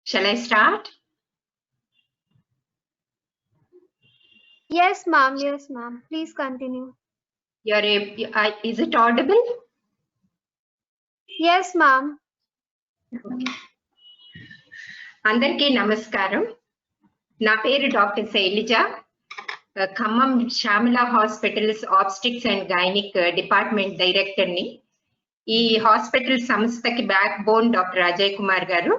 Shall I start? Yes, ma'am. Yes, ma'am. Please continue. Is it audible? Yes, ma'am. అందరికీ నమస్కారం. నా పేరు doctor Shailaja. Khammam Shyamala hospitals obstetrics and gynaec department డైరెక్టర్ని. ఈ hospital సంస్థకి backbone doctor Ajay Kumar garu,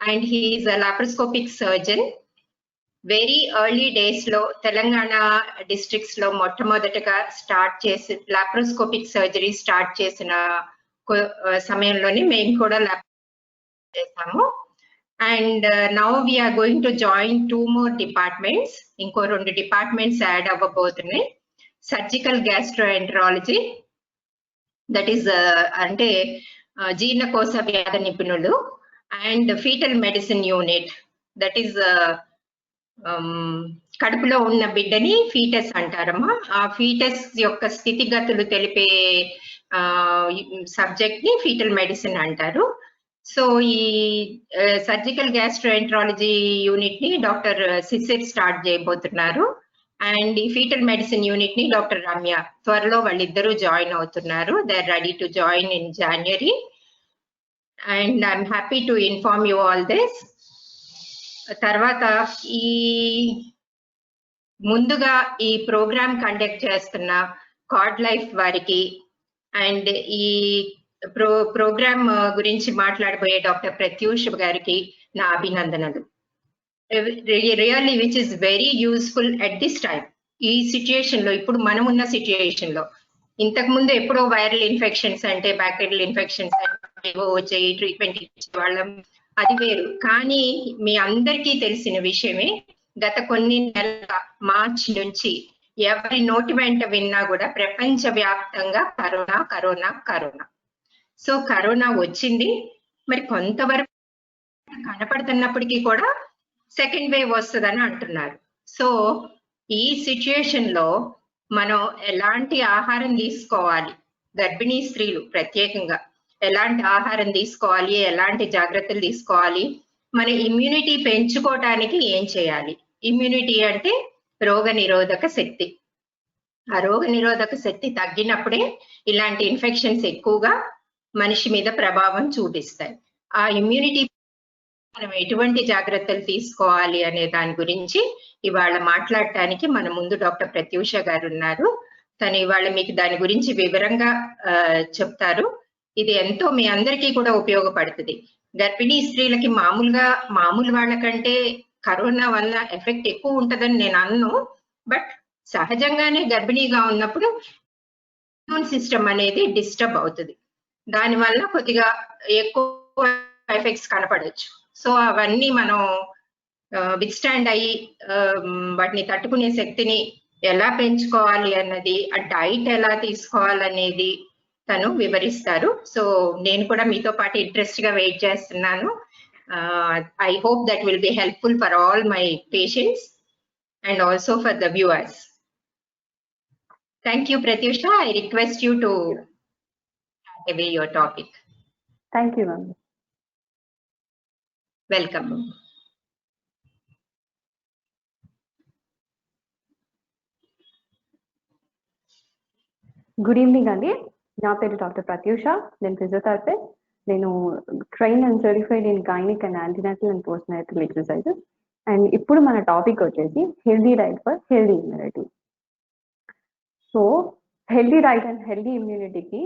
and he is a laparoscopic surgeon. Very early days లో Telangana districts లో మొట్టమొదటగా స్టార్ట్ చేసి లాప్రోస్కోపిక్ సర్జరీ స్టార్ట్ చేసిన సమయంలోనే మేము కూడా చేసాము. And now we're going to join 2 more departments. ఇంకో 2 డిపార్ట్మెంట్స్ యాడ్ అవ్వబోతున్నాయి. సర్జికల్ గ్యాస్ట్రోఎంటరాలజీ, దట్ ఈస్ అంటే జీర్ణకోశ వ్యాధి నిపుణులు, and foetal medicine unit, that is కడుపులో ఉన్న బిడ్డని ఫీటస్ అంటారమ్మా. ఆ ఫీటస్ యొక్క స్థితిగతులు తెలిపే సబ్జెక్ట్ ని ఫీటల్ మెడిసిన్ అంటారు. సో ఈ సర్జికల్ గ్యాస్ట్రోఎంటరాలజీ యూనిట్ ని డాక్టర్ సిసిర్ స్టార్ట్ చేయబోతున్నారు, అండ్ ఈ ఫీటల్ మెడిసిన్ యూనిట్ ని డాక్టర్ రమ్య త్వరలో వాళ్ళిద్దరూ జాయిన్ అవుతున్నారు. They are ready to join in January, and I'm happy to inform you all this. తర్వాత ఈ ముందుగా ఈ ప్రోగ్రామ్ కండక్ట్ చేస్తున్న కార్డ్ లైఫ్ వారికి, అండ్ ఈ ప్రోగ్రామ్ గురించి మాట్లాడబోయే డాక్టర్ ప్రత్యూష్ గారికి నా అభినందనలు. Really which is very useful at this time. ఈ సిచ్యుయేషన్ లో, ఇప్పుడు మనం ఉన్న సిచ్యుయేషన్ లో, ఇంతకు ముందు ఎప్పుడో వైరల్ ఇన్ఫెక్షన్స్ అంటే బ్యాక్టీరియల్ ఇన్ఫెక్షన్స్ వచ్చాయి, ట్రీట్మెంట్ ఇచ్చేవాళ్ళం, అది వేరు. కానీ మీ అందరికీ తెలిసిన విషయమే, గత కొన్ని నెలల మార్చి నుంచి ఎవరి నోటి వెంట విన్నా కూడా ప్రపంచ వ్యాప్తంగా corona corona corona. So corona వచ్చింది, మరి కొంతవరకు కనపడుతున్నప్పటికీ కూడా సెకండ్ వేవ్ వస్తుందని అంటున్నారు. సో ఈ సిచ్యుయేషన్ లో మనం ఎలాంటి ఆహారం తీసుకోవాలి, గర్భిణీ స్త్రీలు ప్రత్యేకంగా ఎలాంటి ఆహారం తీసుకోవాలి, ఎలాంటి జాగ్రత్తలు తీసుకోవాలి, మన ఇమ్యూనిటీ పెంచుకోవటానికి ఏం చేయాలి. ఇమ్యూనిటీ అంటే రోగ నిరోధక శక్తి. ఆ రోగ నిరోధక శక్తి తగ్గినప్పుడే ఇలాంటి ఇన్ఫెక్షన్స్ ఎక్కువగా మనిషి మీద ప్రభావం చూపిస్తాయి. ఆ ఇమ్యూనిటీ మనం ఎటువంటి జాగ్రత్తలు తీసుకోవాలి అనే దాని గురించి ఇవాళ మాట్లాడటానికి మన ముందు డాక్టర్ ప్రత్యూష గారు ఉన్నారు. తను ఇవాళ మీకు దాని గురించి వివరంగా చెప్తారు. ఇది ఎంతో మీ అందరికీ కూడా ఉపయోగపడుతుంది. గర్భిణీ స్త్రీలకి మామూలు వాళ్ళకంటే కరోనా వల్ల ఎఫెక్ట్ ఎక్కువ ఉంటుందని నేను అన్ను, బట్ సహజంగానే గర్భిణీగా ఉన్నప్పుడు ఇమ్యూన్ సిస్టమ్ అనేది డిస్టర్బ్ అవుతుంది. దానివల్ల కొద్దిగా ఎక్కువ ఎఫెక్ట్స్ కనపడవచ్చు. సో అవన్నీ మనం విత్స్టాండ్ అయ్యి వాటిని తట్టుకునే శక్తిని ఎలా పెంచుకోవాలి అన్నది, ఆ డైట్ ఎలా తీసుకోవాలనేది తను వివరిస్తారు. సో నేను కూడా మీతో పాటు ఇంట్రెస్ట్ గా వెయిట్ చేస్తున్నాను. I hope that will be helpful for all my patients and also for the viewers. Thank you, Pratyusha. I request you to start away your topic. Thank you, ma'am. Welcome. Good evening, Andy. నా పేరు doctor Pratyusha. నేను physiotherapist. నేను train and certified in gynaec and antenatal and postnatal exercises. And ఇప్పుడు మన topic వచ్చేసి healthy diet for healthy immunity. So healthy diet and healthy ఇమ్యూనిటీకి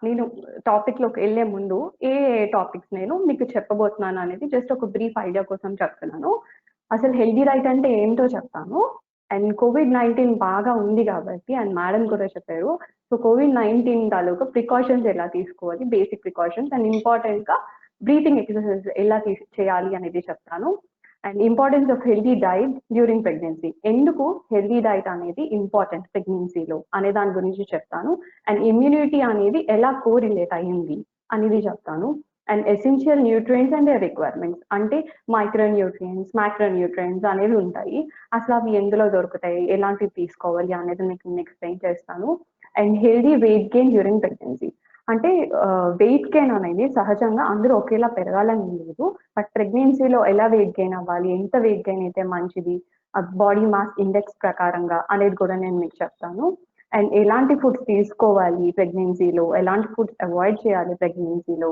నేను topic లోకి వెళ్లే ముందు ఏ టాపిక్స్ నేను మీకు చెప్పబోతున్నాను అనేది జస్ట్ ఒక బ్రీఫ్ ఐడియా కోసం చెప్తున్నాను. అసలు హెల్దీ డైట్ అంటే ఏంటో చెప్తాను. అండ్ COVID-19 బాగా ఉంది కాబట్టి, అండ్ మేడం కూడా చెప్పారు, సో COVID-19 తాలూకా ప్రికాషన్స్ ఎలా తీసుకోవాలి, బేసిక్ ప్రికాషన్స్, అండ్ ఇంపార్టెంట్ గా బ్రీతింగ్ ఎక్సర్సైజెస్ ఎలా చేయాలి అనేది చెప్తాను. And importance of healthy diet during pregnancy, ఎందుకు హెల్దీ డైట్ అనేది ఇంపార్టెంట్ ప్రెగ్నెన్సీలో అనే దాని గురించి చెప్తాను. అండ్ ఇమ్యూనిటీ అనేది ఎలా కోరిలేట్ అయ్యింది అనేది చెప్తాను. And essential nutrients and requirements, అంటే మైక్రోన్యూట్రియంట్స్, మ్యాక్రోన్యూట్రియంట్స్ అనేవి ఉంటాయి. అసలు అవి ఎందులో దొరుకుతాయి, ఎలాంటివి తీసుకోవాలి అనేది మీకు ఎక్స్ప్లెయిన్ చేస్తాను. And healthy weight gain during pregnancy, అంటే వెయిట్ గెయిన్ అనేది సహజంగా అందరూ ఒకేలా పెరగాలని లేదు. బట్ ప్రెగ్నెన్సీలో ఎలా వెయిట్ గెయిన్ అవ్వాలి, ఎంత వెయిట్ గెయిన్ అయితే మంచిది, బాడీ మాస్ ఇండెక్స్ ప్రకారంగా అనేది కూడా నేను మీకు చెప్తాను. అండ్ ఎలాంటి ఫుడ్స్ తీసుకోవాలి ప్రెగ్నెన్సీలో, ఎలాంటి ఫుడ్స్ అవాయిడ్ చేయాలి ప్రెగ్నెన్సీలో,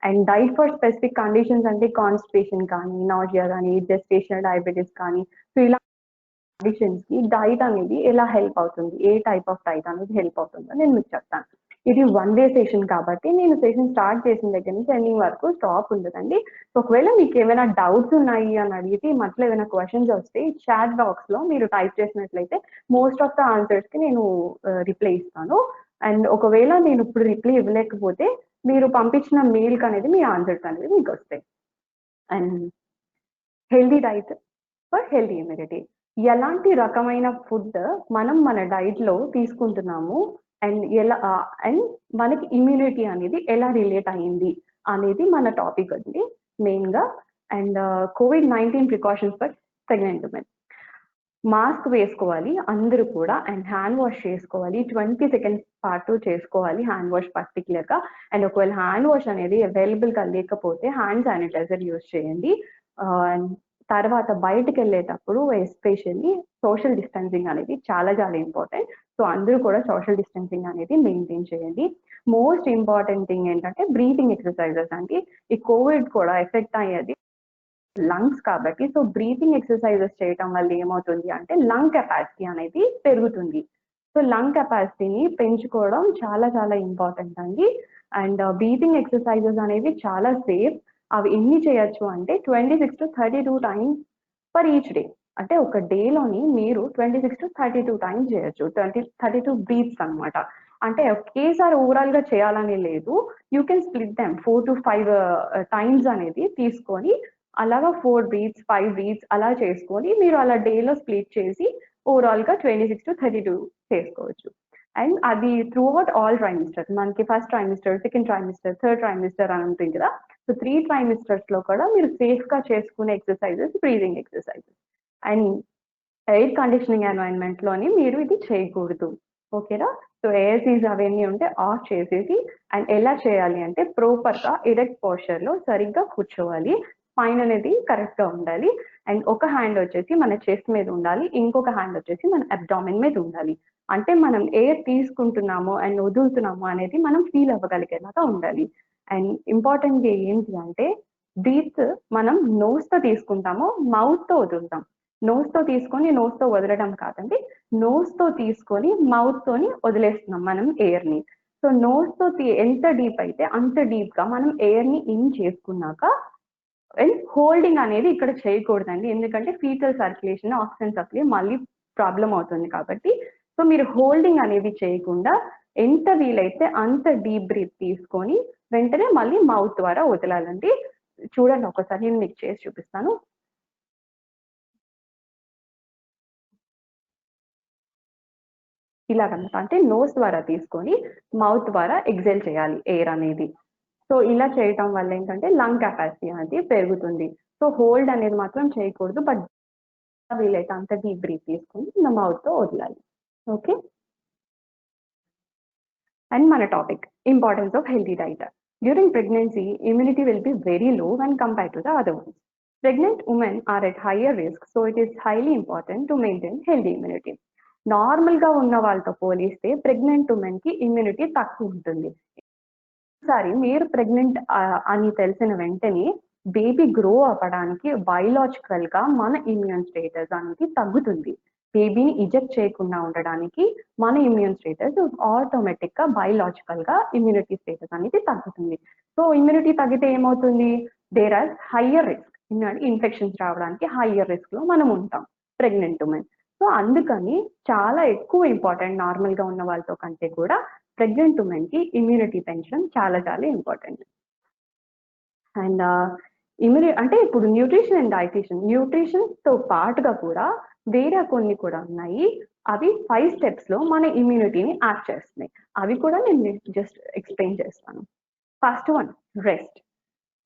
and diet for specific conditions అంటే కాన్స్టిపేషన్ కానీ, నాజియా కానీ, జెస్టేషనల్ డయాబెటీస్ కానీ, సో ఇలా కండిషన్స్ కి డైట్ అనేది ఎలా హెల్ప్ అవుతుంది, ఏ టైప్ ఆఫ్ డైట్ అనేది హెల్ప్ అవుతుందో నేను మీకు చెప్తాను. ఇది 1 డే సెషన్ కాబట్టి నేను సెషన్ స్టార్ట్ చేసిన దగ్గర నుంచి ఎండింగ్ వరకు స్టాప్ ఉండదండి. ఒకవేళ మీకు ఏమైనా డౌట్స్ ఉన్నాయి అని అడిగితే మధ్యలో ఏమైనా క్వశ్చన్స్ వస్తే చాట్ బాక్స్ లో మీరు టైప్ చేసినట్లయితే మోస్ట్ ఆఫ్ ద ఆన్సర్స్ కి నేను రిప్లై ఇస్తాను. అండ్ ఒకవేళ నేను ఇప్పుడు రిప్లై ఇవ్వలేకపోతే మీరు పంపించిన మెయిల్ కి అనేది మీ ఆన్సర్స్ అనేది మీకు వస్తాయి. And healthy diet for healthy immunity, ఎలాంటి రకమైన ఫుడ్ మనం మన డైట్ లో తీసుకుంటున్నాము అండ్ ఎలా అండ్ మనకి ఇమ్యూనిటీ అనేది ఎలా రిలేట్ అయింది అనేది మన టాపిక్ అండి మెయిన్ గా. And COVID-19 precautions for pregnant women, mask వేసుకోవాలి అందరూ కూడా, అండ్ హ్యాండ్ వాష్ చేసుకోవాలి, 20 సెకండ్స్ పాటు చేసుకోవాలి హ్యాండ్ వాష్ పర్టికులర్ గా. అండ్ ఒకవేళ హ్యాండ్ వాష్ అనేది అవైలబుల్ గా లేకపోతే హ్యాండ్ శానిటైజర్ యూజ్ చేయండి. అండ్ తర్వాత బయటకు వెళ్ళేటప్పుడు ఎస్పెషల్లీ సోషల్ డిస్టెన్సింగ్ అనేది చాలా చాలా ఇంపార్టెంట్. సో అందరూ కూడా సోషల్ డిస్టెన్సింగ్ అనేది మెయింటైన్ చేయండి. మోస్ట్ ఇంపార్టెంట్ థింగ్ ఏంటంటే బ్రీతింగ్ ఎక్సర్సైజెస్ అండి. ఈ కోవిడ్ కూడా ఎఫెక్ట్ అయ్యేది లంగ్స్ కాబట్టి, సో బ్రీతింగ్ ఎక్సర్సైజెస్ చేయటం వల్ల ఏమవుతుంది అంటే లంగ్ కెపాసిటీ అనేది పెరుగుతుంది. సో లంగ్ కెపాసిటీని పెంచుకోవడం చాలా చాలా ఇంపార్టెంట్ అండి. అండ్ బ్రీతింగ్ ఎక్సర్సైజెస్ అనేవి చాలా సేఫ్. అవి ఎన్ని చేయొచ్చు అంటే 26 to 32 times per each day. అంటే ఒక డేలోని మీరు 26 to 32 టైమ్స్ చేయొచ్చు. 32 బ్రీత్స్ అనమాట. అంటే ఒకేసారి ఓవరాల్ గా చేయాలని లేదు. You can split them 4 to 5 times అనేది తీసుకొని అలాగా 4 బ్రీత్స్ 5 బ్రీత్స్ అలా చేసుకొని మీరు అలా డేలో స్ప్లిట్ చేసి ఓవరాల్ గా 26 to 32 చేసుకోవచ్చు. అండ్ అది త్రూ అవుట్ ఆల్ ట్రైమిస్టర్స్, మనకి first trimester, second trimester, third trimester అని ఉంటుంది కదా. సో 3 ట్రైమిస్టర్స్ లో కూడా మీరు సేఫ్ గా చేసుకునే exercises breathing exercises. And air conditioning environment లోని మీరు ఇది చేయకూడదు. ఓకేనా? సో ఏసీస్ అవన్నీ ఉంటే ఆఫ్ చేసేసి, అండ్ ఎలా చేయాలి అంటే ప్రాపర్ గా ఎరెక్ట్ పోస్చర్ లో సరిగ్గా కూర్చోవాలి. స్పైన్ అనేది కరెక్ట్ గా ఉండాలి. అండ్ ఒక హ్యాండ్ వచ్చేసి మన చెస్ట్ మీద ఉండాలి, ఇంకొక హ్యాండ్ వచ్చేసి మన అబ్డామిన్ మీద ఉండాలి. అంటే మనం ఎయిర్ తీసుకుంటున్నాము అండ్ వదులుతున్నాము అనేది మనం ఫీల్ అవ్వగలిగేలాగా ఉండాలి. అండ్ ఇంపార్టెంట్ ఏంటి అంటే బ్రీత్ మనం నోస్ తో తీసుకుంటాము, మౌత్ తో వదులుతాం. నోస్ తో తీసుకొని నోస్ తో వదలడం కాదండి, నోస్ తో తీసుకొని మౌత్ తోని వదిలేస్తున్నాం మనం ఎయిర్ ని. సో నోస్ తో ఎంత డీప్ అయితే అంత డీప్ గా మనం ఎయిర్ ని ఇన్ చేసుకున్నాక, అండ్ హోల్డింగ్ అనేది ఇక్కడ చేయకూడదండి, ఎందుకంటే ఫీటల్ సర్క్యులేషన్, ఆక్సిజన్ సప్లై మళ్ళీ ప్రాబ్లం అవుతుంది కాబట్టి. సో మీరు హోల్డింగ్ అనేది చేయకుండా ఎంత వీలైతే అంత డీప్ బ్రీత్ తీసుకొని వెంటనే మళ్ళీ మౌత్ ద్వారా వదలాలండి. చూడండి ఒకసారి నేను మీకు చేసి చూపిస్తాను. ఇలాగనమాట, అంటే నోస్ ద్వారా తీసుకొని మౌత్ ద్వారా ఎగ్జైల్ చేయాలి ఎయిర్ అనేది. సో ఇలా చేయటం వల్ల ఏంటంటే లంగ్ కెపాసిటీ అనేది పెరుగుతుంది. సో హోల్డ్ అనేది మాత్రం చేయకూడదు, బట్ వీలైతే అంత డీప్ బ్రీత్ తీసుకొని మౌత్ తో వదలాలి. ఓకే. అండ్ మన topic importance of healthy diet. During pregnancy immunity will be very low when compared to the other ones. Pregnant women are at higher risk, so it is highly important to maintain healthy immunity. Normal గా ఉన్న వాళ్ళతో పోలిస్తే pregnant women కి immunity తక్కువ ఉంటుంది. ఒకసారి మీరు pregnant అని తెలిసిన వెంటనే బేబీ గ్రో అవ్వడానికి బయలాజికల్ గా మన ఇమ్యూన్ స్టేటస్ అనేది తగ్గుతుంది. బేబీని ఇజెక్ట్ చేయకుండా ఉండడానికి మన ఇమ్యూన్ స్టేటస్ ఆటోమేటిక్ గా బయలాజికల్ గా ఇమ్యూనిటీ స్టేటస్ అనేది తగ్గుతుంది. సో ఇమ్యూనిటీ తగ్గితే ఏమవుతుంది, there are higher risk, infections రావడానికి హయ్యర్ రిస్క్ లో మనం ఉంటాం ప్రెగ్నెంట్ ఉమెన్. సో అందుకని చాలా ఎక్కువ ఇంపార్టెంట్ నార్మల్ గా ఉన్న వాళ్ళతో కంటే కూడా ప్రెగ్నెంట్ ఉమెన్ కి ఇమ్యూనిటీ పెంచడం చాలా చాలా ఇంపార్టెంట్. అండ్ అంటే ఇప్పుడు న్యూట్రిషన్ అండ్ డైటీషియన్, న్యూట్రిషన్ తో పాటుగా కూడా వేరే కొన్ని కూడా ఉన్నాయి. అవి 5 స్టెప్స్ లో మన ఇమ్యూనిటీని యాక్ట్ చేస్తున్నాయి. అవి కూడా నేను జస్ట్ ఎక్స్ప్లెయిన్ చేస్తాను. First one, rest.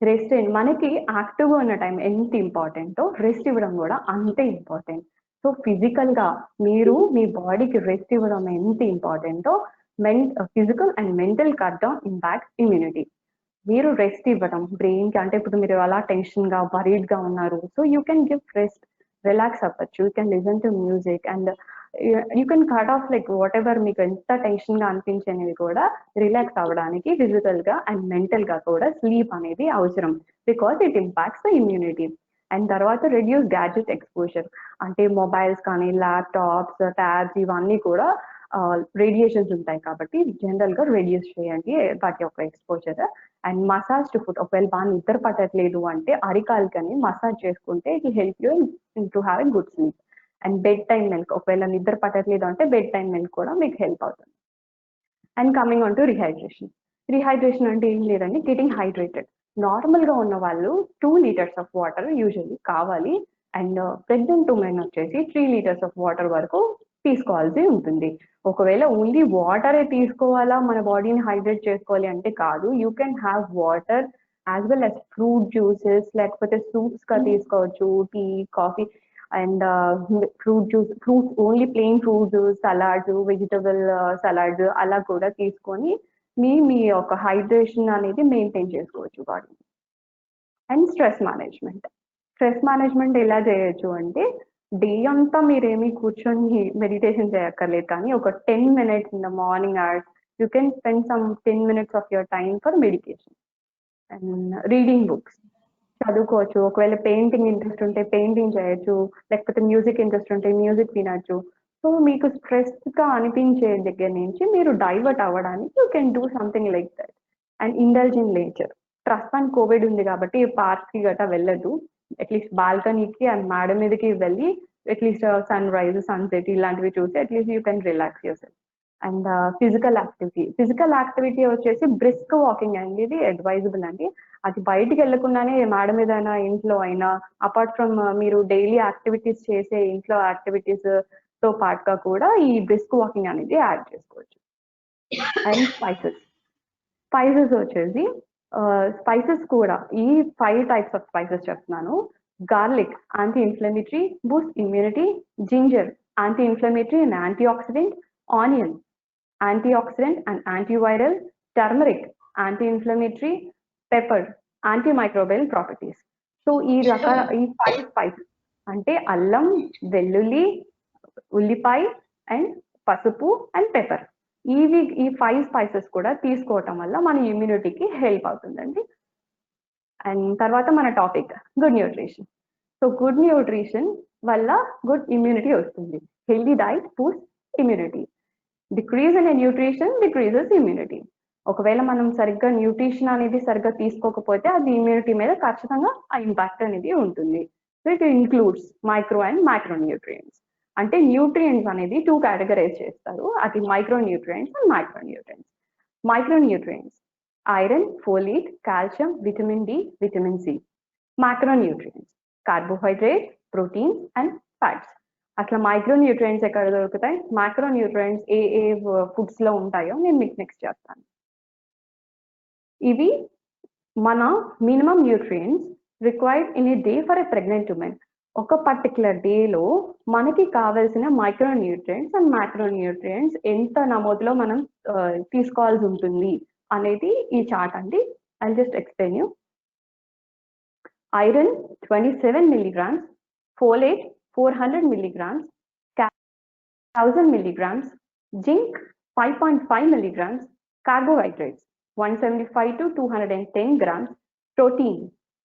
రెస్ట్ మనకి యాక్టివ్ గా ఉన్న టైం ఎంత ఇంపార్టెంటో రెస్ట్ ఇవ్వడం కూడా అంతే ఇంపార్టెంట్. సో ఫిజికల్ గా మీరు మీ బాడీకి రెస్ట్ ఇవ్వడం ఎంత ఇంపార్టెంటో physical and mental cut down impact immunity. మీరు రెస్ట్ ఇవ్వడం బ్రెయిన్ కి, అంటే ఇప్పుడు మీరు అలా టెన్షన్ గా వరీడ్ గా ఉన్నారు, so you can give rest, relax అవ్వచ్చు, you can listen to music and you can cut off like whatever మీకు ఎంత టెన్షన్ గా అనిపించేవి కూడా రిలాక్స్ అవ్వడానికి ఫిజికల్ గా అండ్ మెంటల్ గా కూడా స్లీప్ అనేది అవసరం, because it impacts the immunity. And తర్వాత రెడ్యూస్ గ్యాడ్జెట్ ఎక్స్పోజర్, అంటే మొబైల్స్ కానీ ల్యాప్టాప్స్ ట్యాబ్స్ ఇవన్నీ కూడా రేడియేషన్స్ ఉంటాయి కాబట్టి జనరల్ గా రెడ్యూస్ చేయండి వాటి యొక్క exposure. And massage to food, ఒకవేళ బాగా నిద్ర పట్టట్లేదు అంటే అరికాలకని మసాజ్ చేసుకుంటే it help you to have a good sleep. And bed time milk, ఒకవేళ నిద్ర పట్టట్లేదు అంటే బెడ్ టైమ్ మిల్క్ కూడా మీకు హెల్ప్ అవుతుంది. And coming on to rehydration. Rehydration అంటే ఏం లేదండి, గెటింగ్ హైడ్రేటెడ్. నార్మల్ గా ఉన్న వాళ్ళు 2 liters ఆఫ్ వాటర్ యూజువల్లీ కావాలి, అండ్ ప్రెగ్నెంట్ ఉమెన్ వచ్చేసి 3 liters ఆఫ్ వాటర్ వరకు తీసుకోవాల్సి ఉంటుంది. ఒకవేళ ఓన్లీ వాటరే తీసుకోవాలా మన బాడీని హైడ్రేట్ చేసుకోవాలి అంటే కాదు, you can have water as well as fruit juices, లేకపోతే సూప్స్ గా తీసుకోవచ్చు, tea coffee and fruit juice, fruits only plain fruits, salads, vegetable salads అలా కూడా తీసుకొని మీ యొక్క హైడ్రేషన్ అనేది మెయింటైన్ చేసుకోవచ్చు బాడీ. అండ్ స్ట్రెస్ మేనేజ్మెంట్ ఎలా చేయొచ్చు అంటే, డే అంతా మీరేమి కూర్చొని మెడిటేషన్ చేయక్కర్లేదు, కానీ ఒక 10 minutes in the morning hours you can spend some 10 minutes of your time for meditation. And reading books చదువుకోవచ్చు, ఒకవేళ పెయింటింగ్ ఇంట్రెస్ట్ ఉంటే పెయింటింగ్ చేయొచ్చు, లేకపోతే మ్యూజిక్ ఇంట్రెస్ట్ ఉంటే మ్యూజిక్ వినొచ్చు. సో మీకు స్ట్రెస్ గా అనిపించే దగ్గర నుంచి మీరు డైవర్ట్ అవ్వడానికి you can do something like that. And indulge in nature. ప్రస్తుతానికి కోవిడ్ ఉంది కాబట్టి పార్క్ కి గట్రా వెళ్ళదు, అట్లీస్ట్ బాల్కనీకి అండ్ మేడ మీదకి వెళ్ళి అట్లీస్ట్ సన్ రైజ్ సన్సెట్ ఇలాంటివి చూసి at least you can relax your self. And physical activity వచ్చేసి బ్రిస్క్ వాకింగ్ అండి, ఇది అడ్వైజబుల్ అండి. అది బయటికి వెళ్ళకుండానే మేడ మీద అయినా ఇంట్లో అయినా, అపార్ట్ ఫ్రమ్ మీరు డైలీ యాక్టివిటీస్ చేసే ఇంట్లో యాక్టివిటీస్ తో పాటుగా కూడా ఈ బ్రిస్క్ వాకింగ్ అనేది యాడ్ చేసుకోవచ్చు. అండ్ స్పైసెస్ వచ్చేసి స్పైసెస్ కూడా ఈ 5 types ఆఫ్ స్పైసెస్ చెప్తున్నాను. Garlic anti inflammatory, Boost immunity. Ginger anti inflammatory and anti oxidant. Onion antioxidant and antiviral. Turmeric anti-inflammatory. Pepper antimicrobial properties. So ఈ 5 spices అంటే అల్లం, వెల్లుల్లి, ఉల్లిపాయ అండ్ పసుపు అండ్ పెప్పర్, ఈ 5 spices కూడా తీసుకోవటం వల్ల మన ఇమ్యూనిటీకి హెల్ప్ అవుతుందండి. అండ్ తర్వాత మన topic good nutrition. So good nutrition వల్ల గుడ్ ఇమ్యూనిటీ వస్తుంది. Healthy diet Boost immunity. Decrease in nutrition decreases immunity. ఒకవేళ మనం సరిగ్గా న్యూట్రిషన్ అనేది సరిగ్గా తీసుకోకపోతే అది ఇమ్యూనిటీ మీద ఖచ్చితంగా ఆ ఇంపాక్ట్ అనేది ఉంటుంది. So it includes micro and micronutrients. అంటే న్యూట్రియంట్స్ అనేది 2 categorize చేస్తారు, అది micronutrients and micronutrients. Micronutrients iron, folate, calcium, vitamin D, vitamin C. Micronutrients carbohydrates, proteins and fats. అట్లా మైక్రో న్యూట్రియంట్స్ ఎక్కడ దొరుకుతాయి, micro nutrients ఏ foods లో ఉంటాయో నేను మీకు నెక్స్ట్ చెప్తాను. ఇవి మన minimum nutrients required in a day for a pregnant women. ఒక పర్టికులర్ డేలో మనకి కావాల్సిన micro nutrients and micro nutrients ఎంత నమోదులో మనం తీసుకోవాల్సి ఉంటుంది అనేది ఈ చార్ట్ అండి. I just explain you. Iron 27 milligrams, folate 400 milligrams, 1000 milligrams, zinc 5.5 milligrams, carbohydrates 175 to 210 grams, protein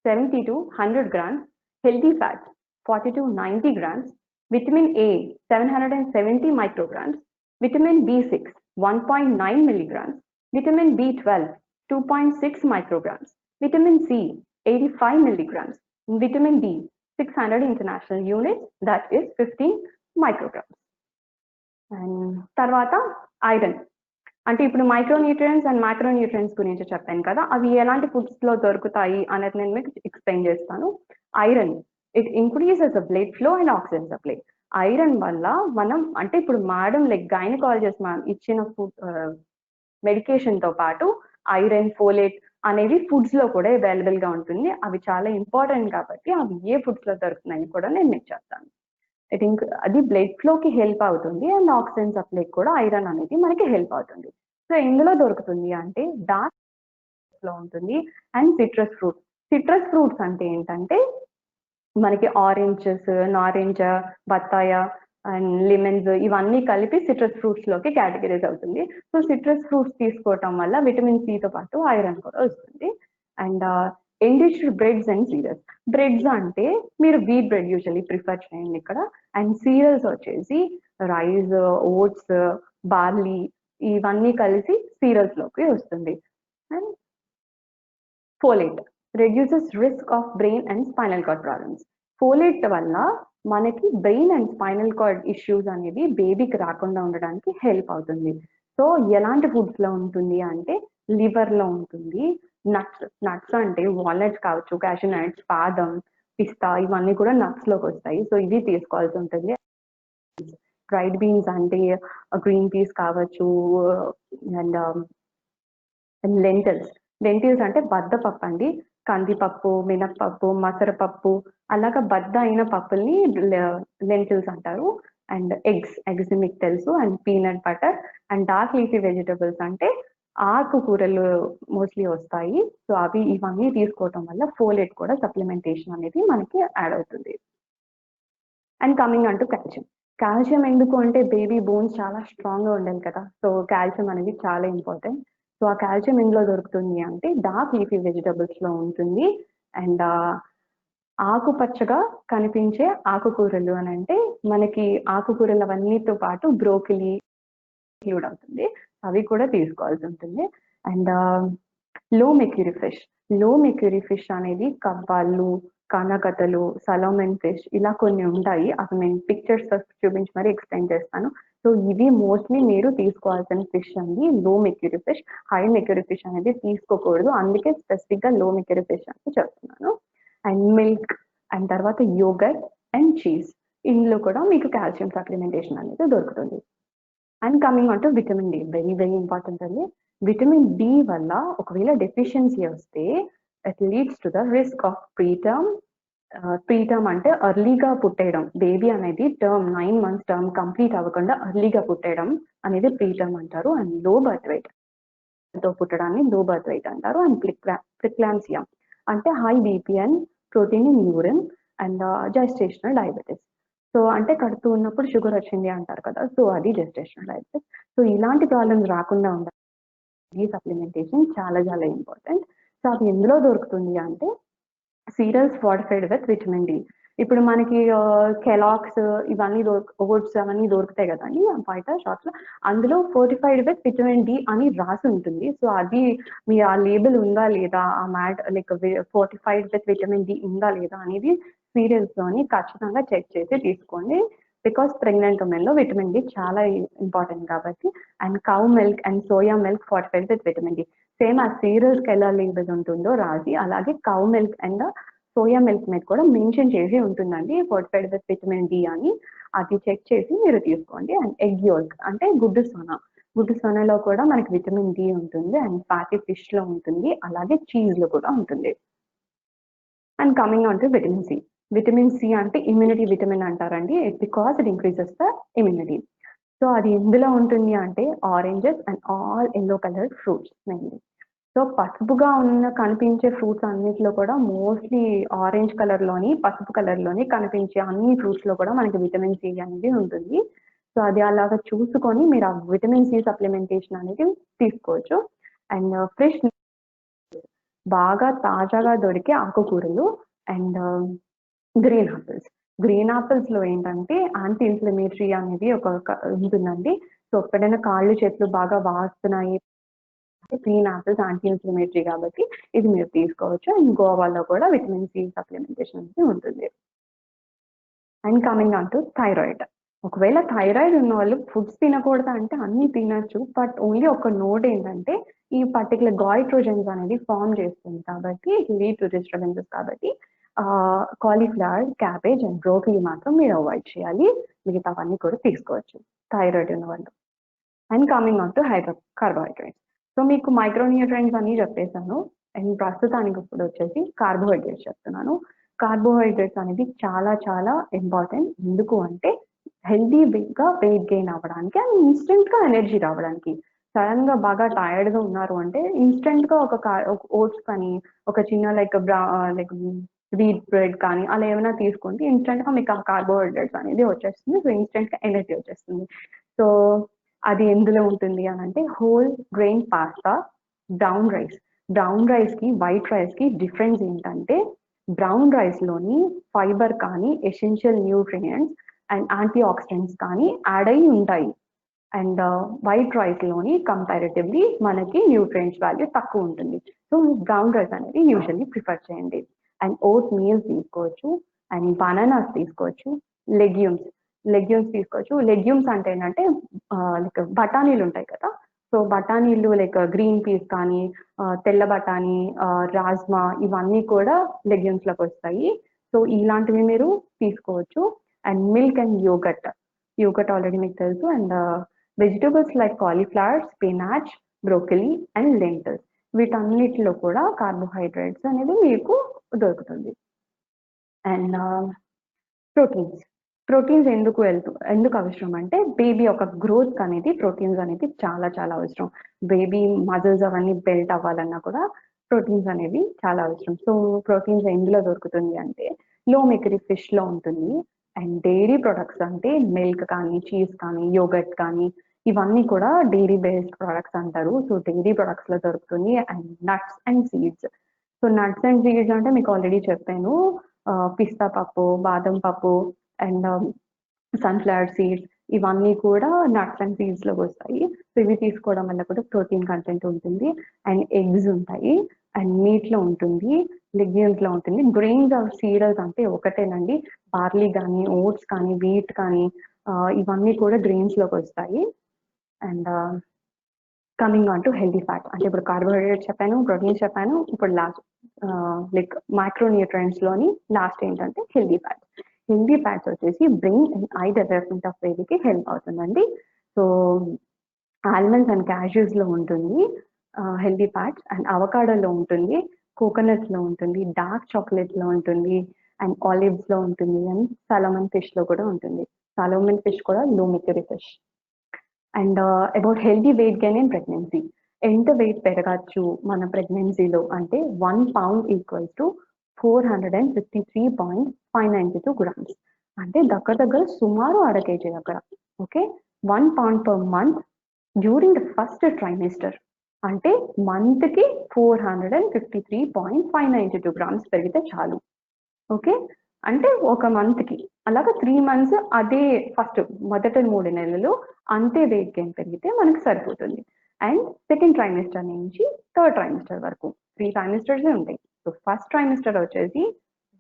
70 to 100 grams, healthy fats 40 to 90 grams, vitamin A 770 micrograms, vitamin B6 1.9 milligrams, vitamin B12 2.6 micrograms, vitamin C 85 milligrams, vitamin D 600 international units, that is 15 micrograms. And తర్వాత iron. అంటే ఇప్పుడు micro nutrients and micro nutrients గురించి చెప్పాను కదా, అవి ఎలాంటి foods లో దొరుకుతాయి అనేది నేను మీకు ఎక్స్ప్లెయిన్ చేస్తాను. Iron it increases the blood flow and oxygen supply. Iron వల్ల మనం అంటే ఇప్పుడు మేడం లైక్ గైనకాలజిస్ట్ మ్యామ్ ఇచ్చిన ఫుడ్ మెడికేషన్ తో పాటు ఐరన్, ఫోలేట్ అనేది ఫుడ్స్ లో కూడా అవైలబుల్ గా ఉంటుంది. అవి చాలా ఇంపార్టెంట్ కాబట్టి అవి ఏ ఫుడ్స్ లో దొరుకుతున్నాయి కూడా నేను మీకు చెప్తాను. అది బ్లడ్ ఫ్లోకి హెల్ప్ అవుతుంది అండ్ ఆక్సిజన్ సప్లై కూడా ఐరన్ అనేది మనకి హెల్ప్ అవుతుంది. సో ఎందులో దొరుకుతుంది అంటే డార్క్ లో ఉంటుంది. అండ్ సిట్రస్ ఫ్రూట్స్ అంటే ఏంటంటే మనకి ఆరెంజెస్, నారింజ, బత్తాయ అండ్ లెమన్స్ ఇవన్నీ కలిపి సిట్రస్ ఫ్రూట్స్ లోకి కేటగిరైజ్ అవుతుంది. సో సిట్రస్ ఫ్రూట్స్ తీసుకోవటం వల్ల విటమిన్ సి తో పాటు ఐరన్ కూడా వస్తుంది. And enriched breads and cereals. Breads అంటే మీరు వీట్ బ్రెడ్ యూజువల్లీ ప్రిఫర్ చేయండి ఇక్కడ. అండ్ సీరియల్స్ వచ్చేసి రైస్, ఓట్స్, బార్లీ ఇవన్నీ కలిసి సీరియల్స్ లోకి వస్తుంది. And folate reduces risk of brain and spinal cord problems. Folate వల్ల మనకి brain and spinal cord issues అనేవి బేబీకి రాకుండా ఉండడానికి హెల్ప్ అవుతుంది. సో ఎలాంటి ఫుడ్స్ లో ఉంటుంది అంటే లివర్ లో ఉంటుంది. నట్స్ అంటే వాల్నట్స్ కావచ్చు, క్యాషూ నట్స్, బాదం, పిస్తా ఇవన్నీ కూడా నట్స్ లోకి వస్తాయి. సో ఇవి తీసుకోవాల్సి ఉంటుంది. డ్రైడ్ బీన్స్ అంటే గ్రీన్ పీస్ కావచ్చు అండ్ లెంటిల్స్ అంటే బద్దపప్పు అండి. కందిపప్పు, మినప్పప్పు, మసరపప్పు అలాగా బద్ద అయిన పప్పుల్ని లెంటిల్స్ అంటారు. అండ్ ఎగ్స్ మీకు తెలుసు. And peanut butter and dark leafy vegetables అంటే ఆకుకూరలు మోస్ట్లీ వస్తాయి. సో ఇవన్నీ తీసుకోవటం వల్ల ఫోలేట్ కూడా సప్లిమెంటేషన్ అనేది మనకి యాడ్ అవుతుంది. అండ్ కమింగ్ అంటూ కాల్షియం ఎందుకు అంటే బేబీ బోన్స్ చాలా స్ట్రాంగ్ గా ఉండాలి కదా. సో కాల్షియం అనేది చాలా ఇంపార్టెంట్. సో ఆ కాల్షియం ఎందులో దొరుకుతుంది అంటే డార్క్ లీఫీ వెజిటబుల్స్ లో ఉంటుంది. అండ్ ఆకుపచ్చగా కనిపించే ఆకుకూరలు అని అంటే మనకి ఆకుకూరలు అవన్నీతో పాటు బ్రోకలీ ఇంక్లూడ్ అవుతుంది. అవి కూడా తీసుకోవాల్సి ఉంటుంది. అండ్ లో మెక్యూరీ ఫిష్ అనేది కవ్వాళ్ళు, కానకతలు, సలోమెన్ ఫిష్ ఇలా కొన్ని ఉంటాయి. అవి నేను పిక్చర్స్ చూపించి మరి ఎక్స్ప్లెయిన్ చేస్తాను. సో ఇవి మోస్ట్లీ మీరు తీసుకోవాల్సిన ఫిష్ అండి. లో mercury fish, high mercury fish అనేది తీసుకోకూడదు. అందుకే స్పెసిఫిక్ గా లో మెక్యూరీ ఫిష్ అని చెప్తున్నాను. అండ్ మిల్క్ అండ్ తర్వాత యోగర్ట్ అండ్ చీజ్ ఇందులో కూడా మీకు కాల్షియం సప్లిమెంటేషన్ అనేది దొరుకుతుంది. And coming on to vitamin D, very very important అండి. విటమిన్ డి వల్ల ఒకవేళ డెఫిషియన్సీ వస్తే it leads to the risk of preterm అంటే ఎర్లీగా పుట్టేయడం. బేబీ అనేది 9 months టర్మ్ కంప్లీట్ అవ్వకుండా ఎర్లీగా పుట్టేయడం అనేది ప్రీటర్మ్ అంటారు. అండ్ లో బర్త్ వెయిట్ తో పుట్టడాన్ని లో బర్త్ వెయిట్ అంటారు. అండ్ ప్రిక్లాంసియా అంటే high BP and protein in urine and gestational diabetes. So అంటే కడుతూ ఉన్నప్పుడు షుగర్ వచ్చింది అంటారు కదా. సో అది జెస్టేషనల్ డయాబెటీస్. సో ఇలాంటి ప్రాబ్లమ్స్ రాకుండా ఉండాలి. ఈ సప్లిమెంటేషన్ చాలా చాలా ఇంపార్టెంట్. సో అది ఎందులో దొరుకుతుంది అంటే cereals fortified with vitamin D. ఇప్పుడు మనకి కెలాక్స్ ఇవన్నీ ఓట్స్ అవన్నీ దొరుకుతాయి కదండి బయట షాప్స్ లో. అందులో ఫోర్టిఫైడ్ విత్ విటమిన్ డి అని రాసి ఉంటుంది. సో అది మీ ఆ లేబుల్ ఉందా లేదా, ఆ like fortified with vitamin D ఉందా లేదా అనేది సీరియల్స్ లోని ఖచ్చితంగా చెక్ చేసి తీసుకోండి. బికాస్ ప్రెగ్నెంట్ ఉమెన్ లో విటమిన్ డి చాలా ఇంపార్టెంట్ కాబట్టి. And cow milk and soya milk fortified with vitamin D. Same ఆ సీరియల్స్ కి ఎలా లేబుల్ ఉంటుందో రాసి అలాగే cow milk and soya milk మీద కూడా మెన్షన్ చేసి ఉంటుందండి ఫార్టిఫైడ్ విత్ విటమిన్ డి అని. అది చెక్ చేసి మీరు తీసుకోండి. అండ్ ఎగ్ యోల్క్ అంటే గుడ్డు సొనలో కూడా మనకి విటమిన్ డి ఉంటుంది. అండ్ ఫ్యాటీ ఫిష్ లో ఉంటుంది, అలాగే చీజ్ లో కూడా ఉంటుంది. And coming on to vitamin C అంటే ఇమ్యూనిటీ విటమిన్ అంటారండి. Because it increases the immunity. So అది ఎందులో ఉంటుంది అంటే oranges and all yellow coloured fruits mainly. So పసుపుగా కనిపించే ఫ్రూట్స్ అన్నిటిలో కూడా మోస్ట్లీ ఆరెంజ్ కలర్ లోని, పసుపు కలర్ లోని కనిపించే అన్ని ఫ్రూట్స్ లో కూడా మనకి విటమిన్ సి అనేది ఉంటుంది. సో అది అలాగా చూసుకొని మీరు ఆ విటమిన్ సి సప్లిమెంటేషన్ అనేది తీసుకోవచ్చు. అండ్ ఫ్రెష్ బాగా తాజాగా దొరికే ఆకుకూరలు అండ్ గ్రీన్ ఆపిల్స్ లో ఏంటంటే యాంటీ ఇన్ఫ్లమేటరీ అనేది ఉంటుందండి. సో ఎప్పుడైనా కాళ్ళు చేతులు బాగా వాస్తున్నాయి, గ్రీన్ ఆపిల్స్ యాంటీ ఇన్ఫ్లమేటరీ కాబట్టి ఇది మీరు తీసుకోవచ్చు. అండ్ గోవాలో కూడా విటమిన్ సి సప్లిమెంటేషన్ అనేది ఉంటుంది. And coming on to thyroid. ఒకవేళ థైరాయిడ్ ఉన్న వాళ్ళు ఫుడ్స్ తినకూడదు అంటే అన్ని తినచ్చు. బట్ ఓన్లీ ఒక నోట్ ఏంటంటే ఈ పర్టికులర్ గాయిట్రోజన్స్ అనేది ఫామ్ చేస్తుంది కాబట్టి లీడ్ టు డిస్టర్బెన్సెస్ కాబట్టి కాలీఫ్లవర్, క్యాబేజ్ అండ్ బ్రోకలీ మాత్రం మీరు అవాయిడ్ చేయాలి. మిగతావన్నీ కూడా తీసుకోవచ్చు థైరాయిడ్ ఉన్న వాళ్ళు. And coming on to carbohydrates. So మీకు మైక్రోన్యూట్రియన్స్ అన్ని చెప్పేశాను. అండ్ ప్రస్తుతానికి ఇప్పుడు వచ్చేసి కార్బోహైడ్రేట్స్ చెప్తున్నాను. కార్బోహైడ్రేట్స్ అనేది చాలా చాలా ఇంపార్టెంట్. ఎందుకు అంటే హెల్దీగా వెయిట్ గెయిన్ అవ్వడానికి అండ్ ఇన్స్టెంట్ గా ఎనర్జీ రావడానికి. సడన్ గా బాగా టైర్డ్ గా ఉన్నారు అంటే ఇన్స్టెంట్ గా ఒక ఓట్స్ కానీ ఒక చిన్న లైక్ వీట్ బ్రెడ్ కానీ అలా ఏమైనా తీసుకుంటే ఇన్స్టెంట్ గా మీకు ఆ కార్బోహైడ్రేట్స్ అనేది వచ్చేస్తుంది. సో ఇన్స్టెంట్ గా ఎనర్జీ వచ్చేస్తుంది. సో అది ఎందులో ఉంటుంది అని అంటే whole grain pasta, brown rice. Brown rice కి వైట్ రైస్ కి డిఫరెన్స్ ఏంటంటే బ్రౌన్ రైస్ లోని ఫైబర్ కానీ essential nutrients and antioxidants కానీ యాడ్ అయి ఉంటాయి. అండ్ వైట్ రైస్ లోని కంపారిటివ్లీ మనకి న్యూట్రియంట్స్ వాల్యూ తక్కువ ఉంటుంది. సో బ్రౌన్ రైస్ అనేది యూజువల్లీ ప్రిఫర్ చేయండి. అండ్ ఓట్ మీల్స్ తీసుకోవచ్చు, అండ్ బనానాస్ తీసుకోవచ్చు, లెగ్యూమ్స్ తీసుకోవచ్చు. లెగ్యూమ్స్ అంటే ఏంటంటే లైక్ బఠానీలు ఉంటాయి కదా, సో బఠానీలు లైక్ గ్రీన్ పీస్ కానీ తెల్ల బఠానీ, రాజ్మా ఇవన్నీ కూడా లెగ్యూమ్స్ లోకి వస్తాయి. సో ఇలాంటివి మీరు తీసుకోవచ్చు. And milk and yoghurt already మీకు తెలుసు. And vegetables like cauliflower, spinach, broccoli and lentils వీటన్నిటిలో కూడా కార్బోహైడ్రేట్స్ అనేది మీకు దొరుకుతుంది. అండ్ ప్రోటీన్స్ ఎందుకు అవసరం అంటే బేబీ యొక్క గ్రోత్ అనేది ప్రోటీన్స్ అనేది చాలా చాలా అవసరం. బేబీ మజిల్స్ అవన్నీ బిల్డ్ అవ్వాలన్నా కూడా ప్రోటీన్స్ అనేవి చాలా అవసరం. సో ప్రోటీన్స్ ఎందులో దొరుకుతుంది అంటే లో మెకరీ ఫిష్ లో ఉంటుంది. అండ్ డైరీ ప్రొడక్ట్స్ అంటే మిల్క్ కానీ, చీజ్ కానీ, యోగట్ కానీ ఇవన్నీ కూడా డైరీ బేస్డ్ ప్రొడక్ట్స్ అంటారు. సో డైరీ ప్రొడక్ట్స్ లో దొరుకుతుంది. And nuts and seeds. So nuts and seeds అంటే మీకు ఆల్రెడీ చెప్పాను, పిస్తా పప్పు, బాదం పప్పు అండ్ సన్ఫ్లవర్ సీడ్స్ ఇవన్నీ కూడా నట్స్ అండ్ సీడ్స్ లోకి వస్తాయి. సో ఇవి తీసుకోవడం వల్ల కూడా ప్రోటీన్ కంటెంట్ ఉంటుంది. అండ్ ఎగ్స్ ఉంటాయి, అండ్ మీట్ లో ఉంటుంది, లెగ్యూమ్స్ లో ఉంటుంది. గ్రెయిన్స్ ఆర్ సీరియల్స్ అంటే ఒకటేనండి, బార్లీ కానీ, ఓట్స్ కానీ, వీట్ కానీ ఇవన్నీ కూడా గ్రెయిన్స్ లోకి వస్తాయి. And coming on to healthy fat అంటే ఇప్పుడు కార్బోహైడ్రేట్స్ చెప్పాను, ప్రోటీన్స్ చెప్పాను, ఇప్పుడు లాస్ట్ లైక్ మైక్రోన్యూట్రియంట్స్ లోని లాస్ట్ ఏంటంటే హెల్దీ ఫ్యాట్స్. హెల్దీ ఫ్యాట్స్ వచ్చేసి brain and I development of బేబీకి హెల్ప్ అవుతుందండి. సో ఆల్మండ్స్ అండ్ క్యాష్యూస్ లో ఉంటుంది హెల్దీ ఫ్యాట్స్, అండ్ అవకాడోలో ఉంటుంది, కోకోనట్స్ లో ఉంటుంది, డార్క్ చాక్లెట్ లో ఉంటుంది, అండ్ ఆలివ్స్ లో ఉంటుంది, అండ్ సాల్మన్ ఫిష్ లో కూడా ఉంటుంది. సాల్మన్ ఫిష్ కూడా లో mercury fish. And about healthy weight gain in pregnancy. ఎంత వెయిట్ పెరగచ్చు మన ప్రెగ్నెన్సీలో అంటే 1 pound ఈక్వల్స్ టు 453.592 grams. అంటే దగ్గర సుమారు అర కేజీ దగ్గర. Okay, 1 pound per month during the first trimester అంటే మంత్ కి 453.592 grams పెరిగితే చాలు. ఓకే, అంటే ఒక మంత్ కి అలాగా 3 months అదే ఫస్ట్ మొదటి 3 నెలలు అంతే వెయిట్ గెయిన్ పెరిగితే మనకు సరిపోతుంది. అండ్ సెకండ్ ట్రైమిస్టర్ నుంచి థర్డ్ ట్రైమిస్టర్ వరకు 3 ట్రైమిస్టర్స్ ఉంటాయి. సో ఫస్ట్ ట్రైమిస్టర్ వచ్చేసి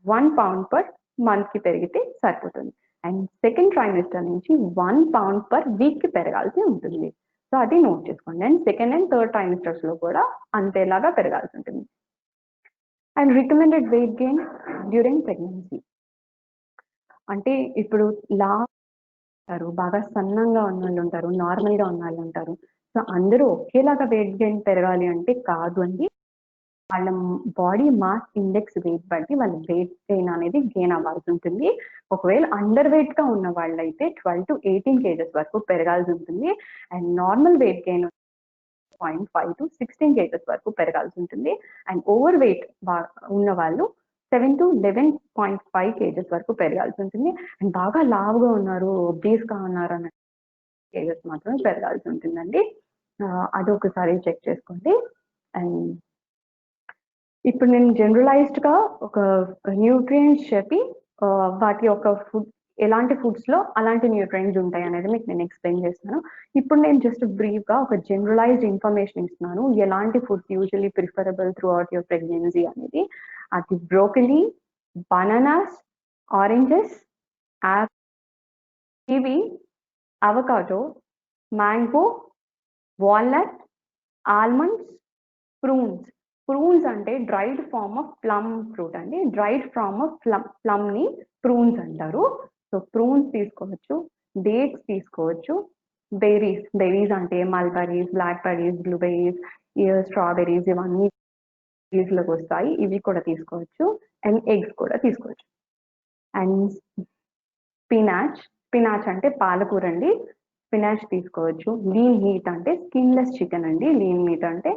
1 pound పర్ మంత్ కి పెరిగితే సరిపోతుంది. అండ్ సెకండ్ ట్రైమిస్టర్ నుంచి 1 pound పర్ వీక్ కి పెరగాల్సి ఉంటుంది. సో అది నోట్ చేసుకోండి. And second and third trimesters లో కూడా అంతేలాగా పెరగాల్సి ఉంటుంది. And recommended weight gain during pregnancy అంటే ఇప్పుడు ఉంటారు, బాగా సన్నంగా ఉన్న వాళ్ళు ఉంటారు, నార్మల్ గా ఉన్న వాళ్ళు ఉంటారు. సో అందరూ ఒకేలాగా వెయిట్ గెయిన్ పెరగాలి అంటే కాదు అండి. వాళ్ళ బాడీ మాస్ ఇండెక్స్ వెయిట్ బట్టి వాళ్ళ వెయిట్ గెయిన్ అనేది గెయిన్ అవ్వాల్సి ఉంటుంది. ఒకవేళ అండర్ వెయిట్ గా ఉన్న వాళ్ళైతే 12 to 18 kgs వరకు పెరగాల్సి ఉంటుంది. And normal weight gain 0.5 to 16 kgs వరకు పెరగాల్సి ఉంటుంది. అండ్ ఓవర్ వెయిట్ ఉన్న వాళ్ళు 7 to 11.5 kgs వరకు పెరగాల్సి ఉంటుంది. అండ్ బాగా లావుగా ఉన్నారు, ఒబీస్ గా ఉన్నారు అన్న కేజెస్ మాత్రం పెరగాల్సి ఉంటుందండి. అదొకసారి చెక్ చేసుకోండి. అండ్ ఇప్పుడు నేను జనరలైజ్డ్ గా ఒక న్యూట్రియంట్స్ చెప్పి వాటి యొక్క ఫుడ్ ఎలాంటి ఫుడ్స్ లో అలాంటి న్యూట్రియంట్స్ ఉంటాయి అనేది మీకు నేను ఎక్స్ప్లెయిన్ చేస్తాను. ఇప్పుడు నేను జస్ట్ బ్రీఫ్ గా ఒక జనరలైజ్డ్ ఇన్ఫర్మేషన్ ఇస్తున్నాను ఎలాంటి foods usually preferable throughout your pregnancy అనేది. అది broccoli, bananas, oranges, apple, kiwi, avocado, mango, walnut, almonds, prunes. Prunes అంటే dried form of plum fruit అండి. డ్రైడ్ ఫార్మ్ ఆఫ్ ప్లమ్ ని prunes అంటారు. సో ప్రూన్స్ తీసుకోవచ్చు, dates తీసుకోవచ్చు, berries అంటే mulberries, blackberries, blueberries, strawberries ఇవన్నీ లోకి వస్తాయి, ఇవి కూడా తీసుకోవచ్చు. అండ్ ఎగ్స్ కూడా తీసుకోవచ్చు. అండ్ స్పినాచ్ అంటే పాలకూర అండి, స్పినాచ్ తీసుకోవచ్చు. లీన్ మీట్ అంటే స్కిన్లెస్ చికెన్ అండి, లీన్ మీట్ అంటే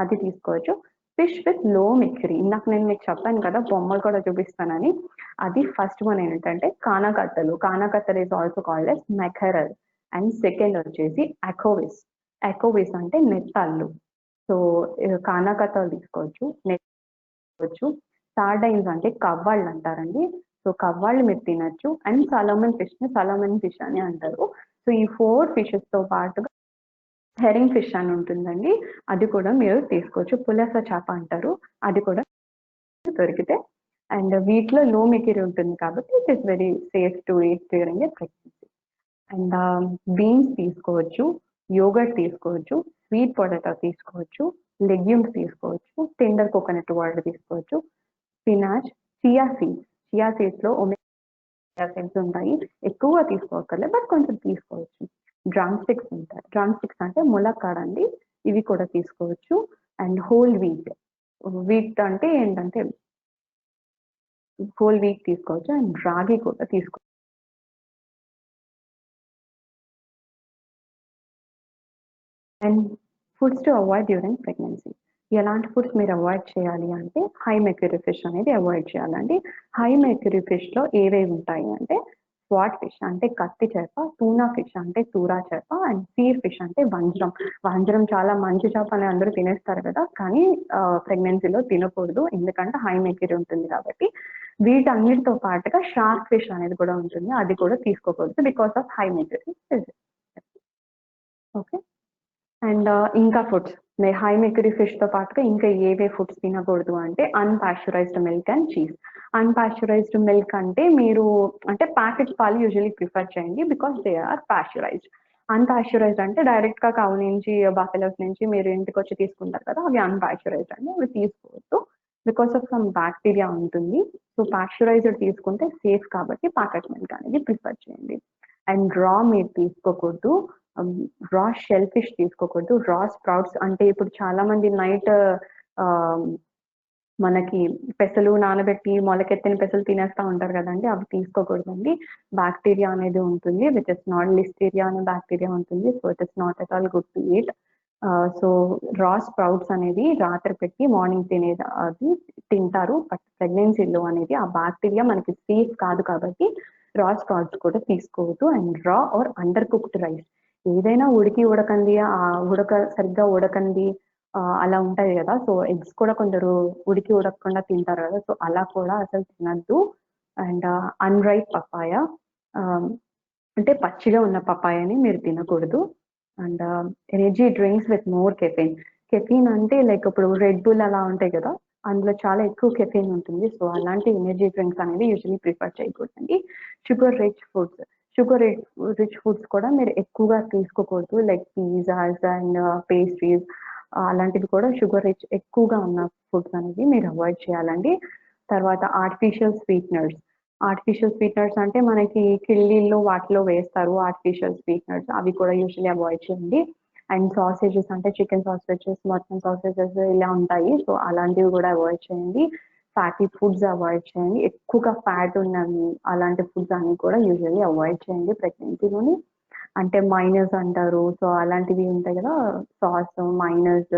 అది తీసుకోవచ్చు. ఫిష్ విత్ లో మెర్క్యూరీ, ఇందాక నేను మీకు చెప్పాను కదా బొమ్మలు కూడా చూపిస్తానని, అది ఫస్ట్ వన్ ఏంటంటే కానాకత్తలు is also called as mackerel. And second వచ్చేసి అకోవిస్ అంటే నెత్తాళ్ళు. సో కానాకత్తలు తీసుకోవచ్చు, నెత్తుకోవచ్చు. సార్డైన్స్ అంటే కవ్వాళ్ళు అంటారండి, సో కవ్వాళ్ళు మీరు తినచ్చు. అండ్ సలోమన్ ఫిష్ అని అంటారు. సో ఈ 4 ఫిషెస్ తో పాటుగా హెరింగ్ ఫిష్ అని ఉంటుందండి, అది కూడా మీరు తీసుకోవచ్చు. పులస చేప అంటారు, అది కూడా దొరికితే. అండ్ వీటిలో లో మెర్క్యూరీ ఉంటుంది కాబట్టి it is very safe to eat during a pregnancy. And beans తీసుకోవచ్చు, యోగర్ట్ తీసుకోవచ్చు, స్వీట్ పొటాటో తీసుకోవచ్చు, లెగ్యూమ్స్ తీసుకోవచ్చు, టెండర్ కోకోనట్ వాటర్ తీసుకోవచ్చు, స్పినాచ్, చియా సీడ్స్ లో ఒమేగా సీడ్స్ ఉంటాయి, ఎక్కువ తీసుకోకర్లేదు బట్ కొంచెం తీసుకోవచ్చు. డ్రమ్ స్టిక్స్ ఉంటాయి, డ్రమ్ స్టిక్స్ అంటే ములక్కాడ అండి, ఇవి కూడా తీసుకోవచ్చు. అండ్ హోల్ వీట్ అంటే ఏంటంటే హోల్ వీట్ తీసుకోవచ్చు. అండ్ రాగి కూడా తీసుకోవచ్చు. And foods to avoid during pregnancy, ఎలాంటి ఫుడ్స్ మీరు అవాయిడ్ చేయాలి అంటే హై మెర్క్యూరీ ఫిష్ అనేది అవాయిడ్ చేయాలండి. హై మెర్క్యూరీ ఫిష్ లో ఏవేవి ఉంటాయి అంటే స్వాట్ ఫిష్ అంటే కత్తి చేప, టూనా ఫిష్ అంటే తూరా చేప, అండ్ సీర్ ఫిష్ అంటే వంజరం చాలా మంచి చేప అని అందరూ తినేస్తారు కదా, కానీ ప్రెగ్నెన్సీలో తినకూడదు ఎందుకంటే హై మెర్క్యూరీ ఉంటుంది కాబట్టి. వీటన్నిటితో పాటుగా షార్క్ ఫిష్ అనేది కూడా ఉంటుంది, అది కూడా తీసుకోకూడదు because of high mercury. Okay. And ఇంకా ఫుడ్స్ హై మెర్క్యూరీ ఫిష్ తో పాటుగా ఇంకా ఏవే ఫుడ్స్ తినకూడదు అంటే అన్పాస్చరైజ్డ్ మిల్క్ అండ్ చీజ్. అన్పాస్చరైజ్డ్ మిల్క్ అంటే మీరు అంటే ప్యాకెట్ పాలు యూజువల్లీ ప్రిఫర్ చేయండి బికాస్ దే ఆర్ పాస్చరైజ్డ్. అన్పాస్చరైజ్డ్ అంటే డైరెక్ట్ గా కౌ నుంచి బఫెలోస్ నుంచి మీరు ఇంటికి వచ్చి తీసుకుంటారు కదా, అవి అన్పాస్చరైజ్డ్ అండి, అవి తీసుకోవద్దు బికాస్ ఆఫ్ సమ్ బ్యాక్టీరియా ఉంటుంది. సో పాస్చరైజ్డ్ తీసుకుంటే సేఫ్ కాబట్టి ప్యాకెట్ మిల్క్ అనేది ప్రిఫర్ చేయండి. అండ్ రా మీట్ తీసుకోకూడదు, రా షెల్ ఫిష్ తీసుకోకూడదు. రా స్ప్రౌట్స్ అంటే ఇప్పుడు చాలా మంది నైట్ మనకి పెసలు నానబెట్టి మొలకెత్తిన పెసలు తినేస్తా ఉంటారు కదండి, అవి తీసుకోకూడదండి. బ్యాక్టీరియా అనేది ఉంటుంది విచ్ ఇస్ నాట్ లిస్టీరియా అనే బ్యాక్టీరియా ఉంటుంది, so it is not at all good to eat. So రా స్ప్రౌట్స్ అనేది రాత్రి పెట్టి మార్నింగ్ తినేది అది తింటారు, బట్ ప్రెగ్నెన్సీలో అనేది ఆ బ్యాక్టీరియా మనకి సేఫ్ కాదు కాబట్టి రా స్ప్రౌట్స్ కూడా తీసుకోవద్దు. అండ్ రా ఆర్ అండర్ కుక్డ్ రైస్, ఏదైనా ఉడకంది సరిగ్గా ఉడకంది అలా ఉంటాయి కదా, సో ఎగ్స్ కూడా కొందరు ఉడకకుండా తింటారు కదా, సో అలా కూడా అసలు తినద్దు. అండ్ అన్రైప్ పపాయ అంటే పచ్చిగా ఉన్న పపాయని మీరు తినకూడదు. And energy drinks with more caffeine అంటే లైక్ ఇప్పుడు రెడ్ బుల్ అలా ఉంటాయి కదా, అందులో చాలా ఎక్కువ కెఫీన్ ఉంటుంది, సో అలాంటి ఎనర్జీ డ్రింక్స్ అనేది యూజువల్లీ ప్రిఫర్ చేయకూడదండి. షుగర్ రిచ్ ఫుడ్స్ కూడా మీరు ఎక్కువగా తీసుకోకూడదు, లైక్ పిజ్జాస్ అండ్ పేస్ట్రీస్ అలాంటివి కూడా షుగర్ రిచ్ ఎక్కువగా ఉన్న ఫుడ్స్ అనేది మీరు అవాయిడ్ చేయాలండి. తర్వాత ఆర్టిఫిషియల్ స్వీట్నర్స్ అంటే మనకి కిళ్ళీల్లో వాటిలో వేస్తారు ఆర్టిఫిషియల్ స్వీట్నర్స్, అవి కూడా యూజువల్లీ అవాయిడ్ చేయండి. అండ్ సాసేజెస్ అంటే చికెన్ సాసేజెస్, మటన్ సాసేజెస్ ఇలా ఉంటాయి, సో అలాంటివి కూడా అవాయిడ్ చేయండి. ఫ్యాటీ ఫుడ్స్ అవాయిడ్ చేయండి, ఎక్కువగా ఫ్యాట్ ఉన్నవి అలాంటి ఫుడ్స్ అన్ని కూడా యూజువల్లీ అవాయిడ్ చేయండి ప్రెగ్నెన్సీలోని. అంటే మైనస్ అంటారు, సో అలాంటివి ఉంటాయి కదా, సాస్ మైనస్,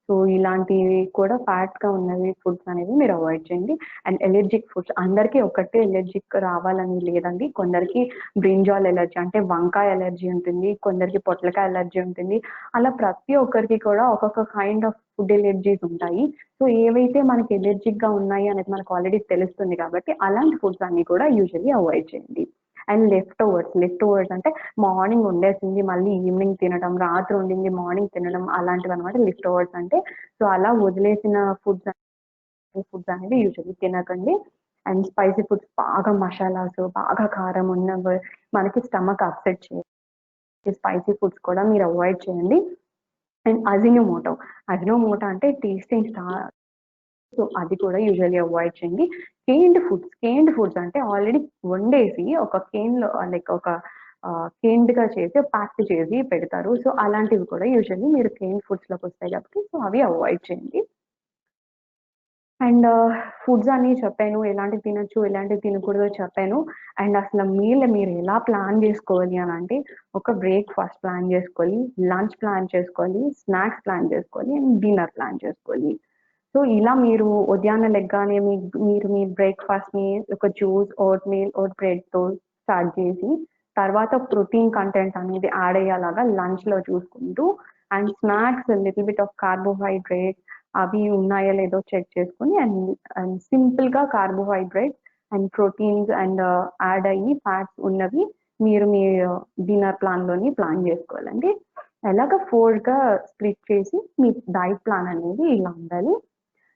సో ఇలాంటివి కూడా ఫ్యాట్ గా ఉన్నవి ఫుడ్స్ అనేవి మీరు అవాయిడ్ చేయండి. అండ్ ఎలర్జిక్ ఫుడ్స్, అందరికీ ఒకటే ఎలర్జిక్ రావాలని లేదండి, కొందరికి బ్రింజాల్ ఎలర్జీ అంటే వంకాయ ఎలర్జీ ఉంటుంది, కొందరికి పొట్లకాయ ఎలర్జీ ఉంటుంది, అలా ప్రతి ఒక్కరికి కూడా ఒక్కొక్క కైండ్ ఆఫ్ ఫుడ్ ఎలర్జీస్ ఉంటాయి. సో ఏవైతే మనకి ఎలర్జిక్ గా ఉన్నాయి అనేది మనకు ఆల్రెడీ తెలుస్తుంది కాబట్టి అలాంటి ఫుడ్స్ అన్ని కూడా యూజువల్లీ అవాయిడ్ చేయండి. అండ్ లెఫ్ట్ ఓవర్స్ అంటే మార్నింగ్ వండేసింది మళ్ళీ ఈవినింగ్ తినడం, రాత్రి వండింది మార్నింగ్ తినడం, అలాంటివి అనమాట లెఫ్ట్ ఓవర్స్ అంటే. సో అలా వదిలేసిన ఫుడ్స్ అనేది యూజువల్లీ తినకండి. అండ్ స్పైసీ ఫుడ్స్, బాగా మసాలాస్ బాగా కారం ఉన్నవి మనకి స్టమక్ అప్సెట్ చేయాలి, స్పైసీ ఫుడ్స్ కూడా మీరు అవాయిడ్ చేయండి. అండ్ అజినోమోటో అంటే టేస్టింగ్ స్టార్, సో అది కూడా యూజువల్లీ అవాయిడ్ చేయండి. కేన్డ్ ఫుడ్స్ అంటే ఆల్రెడీ వండేసి ఒక కేన్ లో లైక్ ఒక కేన్డ్ గా చేసి ప్యాక్ చేసి పెడతారు, సో అలాంటివి కూడా యూజువల్లీ మీరు కేన్ ఫుడ్స్ లోకి వస్తాయి కాబట్టి సో అవి అవాయిడ్ చేయండి. అండ్ ఫుడ్స్ అన్ని చెప్పాను, ఎలాంటివి తినొచ్చు ఎలాంటివి తినకూడదో చెప్పాను. అండ్ అసలు మీల్ మీరు ఎలా ప్లాన్ చేసుకోవాలి అని అంటే, ఒక బ్రేక్ఫాస్ట్ ప్లాన్ చేసుకోవాలి, లంచ్ ప్లాన్ చేసుకోవాలి, స్నాక్స్ ప్లాన్ చేసుకోవాలి, అండ్ డిన్నర్ ప్లాన్ చేసుకోవాలి. సో ఇలా మీరు ఉదయాన్నే లెగ్గానే మీరు మీ బ్రేక్ఫాస్ట్ని ఒక జ్యూస్, ఓట్ మీల్, ఓట్ బ్రెడ్తో స్టార్ట్ చేసి, తర్వాత ప్రోటీన్ కంటెంట్ అనేది యాడ్ అయ్యేలాగా లంచ్లో చూసుకుంటూ, and snacks little bit of carbohydrate అవి ఉన్నాయో లేదో చెక్ చేసుకుని, అండ్ సింపుల్గా carbohydrate and proteins and add అయ్యి ఫ్యాట్స్ ఉన్నవి మీరు మీ డిన్నర్ ప్లాన్లోని ప్లాన్ చేసుకోవాలండి. ఎలాగ 4గా స్ప్లిట్ చేసి మీ డైట్ ప్లాన్ అనేది ఇలా ఉండాలి.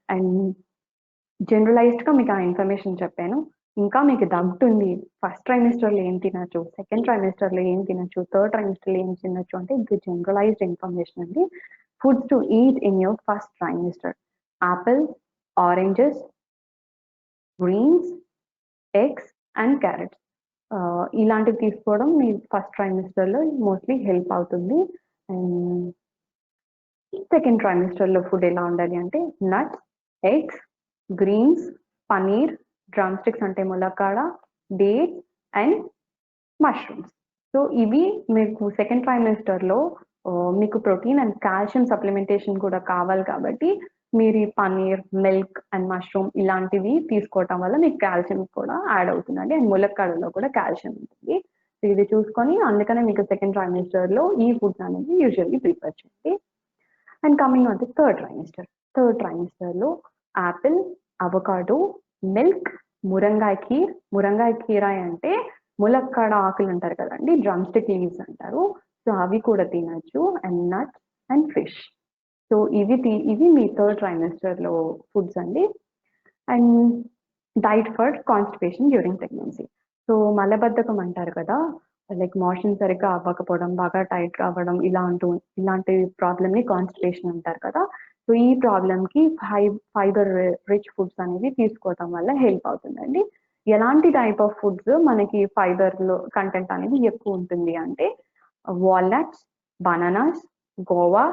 అండ్ జనరలైజ్డ్గా మీకు ఆ ఇన్ఫర్మేషన్ చెప్పాను. ఇంకా మీకు డౌట్ ఉంది, ఫస్ట్ ట్రైమిస్టర్లో ఏం తినచ్చు, సెకండ్ ట్రైమిస్టర్లో ఏం తినచ్చు, థర్డ్ ట్రైమిస్టర్లో ఏం తినచ్చు అంటే, ఇది జనరలైజ్డ్ ఇన్ఫర్మేషన్ అండి. Foods to eat in your first trimester: apples, oranges, greens, eggs and carrots. ఇలాంటివి తీసుకోవడం మీ ఫస్ట్ ట్రైమిస్టర్లో మోస్ట్లీ హెల్ప్ అవుతుంది. అండ్ సెకండ్ ట్రైమిస్టర్లో ఫుడ్ ఎలా ఉండాలి అంటే, nuts, eggs, greens, paneer, drumsticks అంటే ములక్కాడ, డేట్స్ అండ్ మష్రూమ్స్. సో ఇవి మీకు సెకండ్ ట్రైమిస్టర్లో మీకు ప్రోటీన్ అండ్ కాల్షియం సప్లిమెంటేషన్ కూడా కావాలి కాబట్టి, మీరు ఈ పనీర్, మిల్క్ అండ్ మష్రూమ్ ఇలాంటివి తీసుకోవటం వల్ల మీకు కాల్షియం కూడా యాడ్ అవుతుందండి. అండ్ ములక్కాడలో కూడా కాల్షియం ఉంటుంది. సో ఇది చూసుకొని, అందుకనే మీకు సెకండ్ ట్రైమిస్టర్లో ఈ ఫుడ్స్ అనేది యూజువల్లీ ప్రిఫర్ చేయండి. And coming on the third ట్రైమిస్టర్లో యాపిల్, అవకాడో, మిల్క్, మురంగాయ కీర అంటే ములక్కాడ ఆకులు అంటారు కదండి, డ్రమ్ స్టిక్ లీవ్స్ అంటారు. సో అవి కూడా తినచ్చు. And nuts and fish. So ఇవి మీ థర్డ్ ట్రైమిస్టర్లో ఫుడ్స్ అండి. And diet for constipation during pregnancy. So మలబద్ధకం అంటారు కదా, లైక్ మోషన్ సరిగ్గా అవ్వకపోవడం, బాగా టైట్ అవ్వడం, ఇలాంటి ప్రాబ్లమ్ని కాన్స్టిపేషన్ అంటారు కదా. సో ఈ ప్రాబ్లమ్కి ఫైబర్ రిచ్ ఫుడ్స్ అనేవి తీసుకోవడం వల్ల హెల్ప్ అవుతుందండి. ఎలాంటి టైప్ ఆఫ్ ఫుడ్స్ మనకి ఫైబర్లో కంటెంట్ అనేది ఎక్కువ ఉంటుంది అంటే, walnuts, bananas, guava,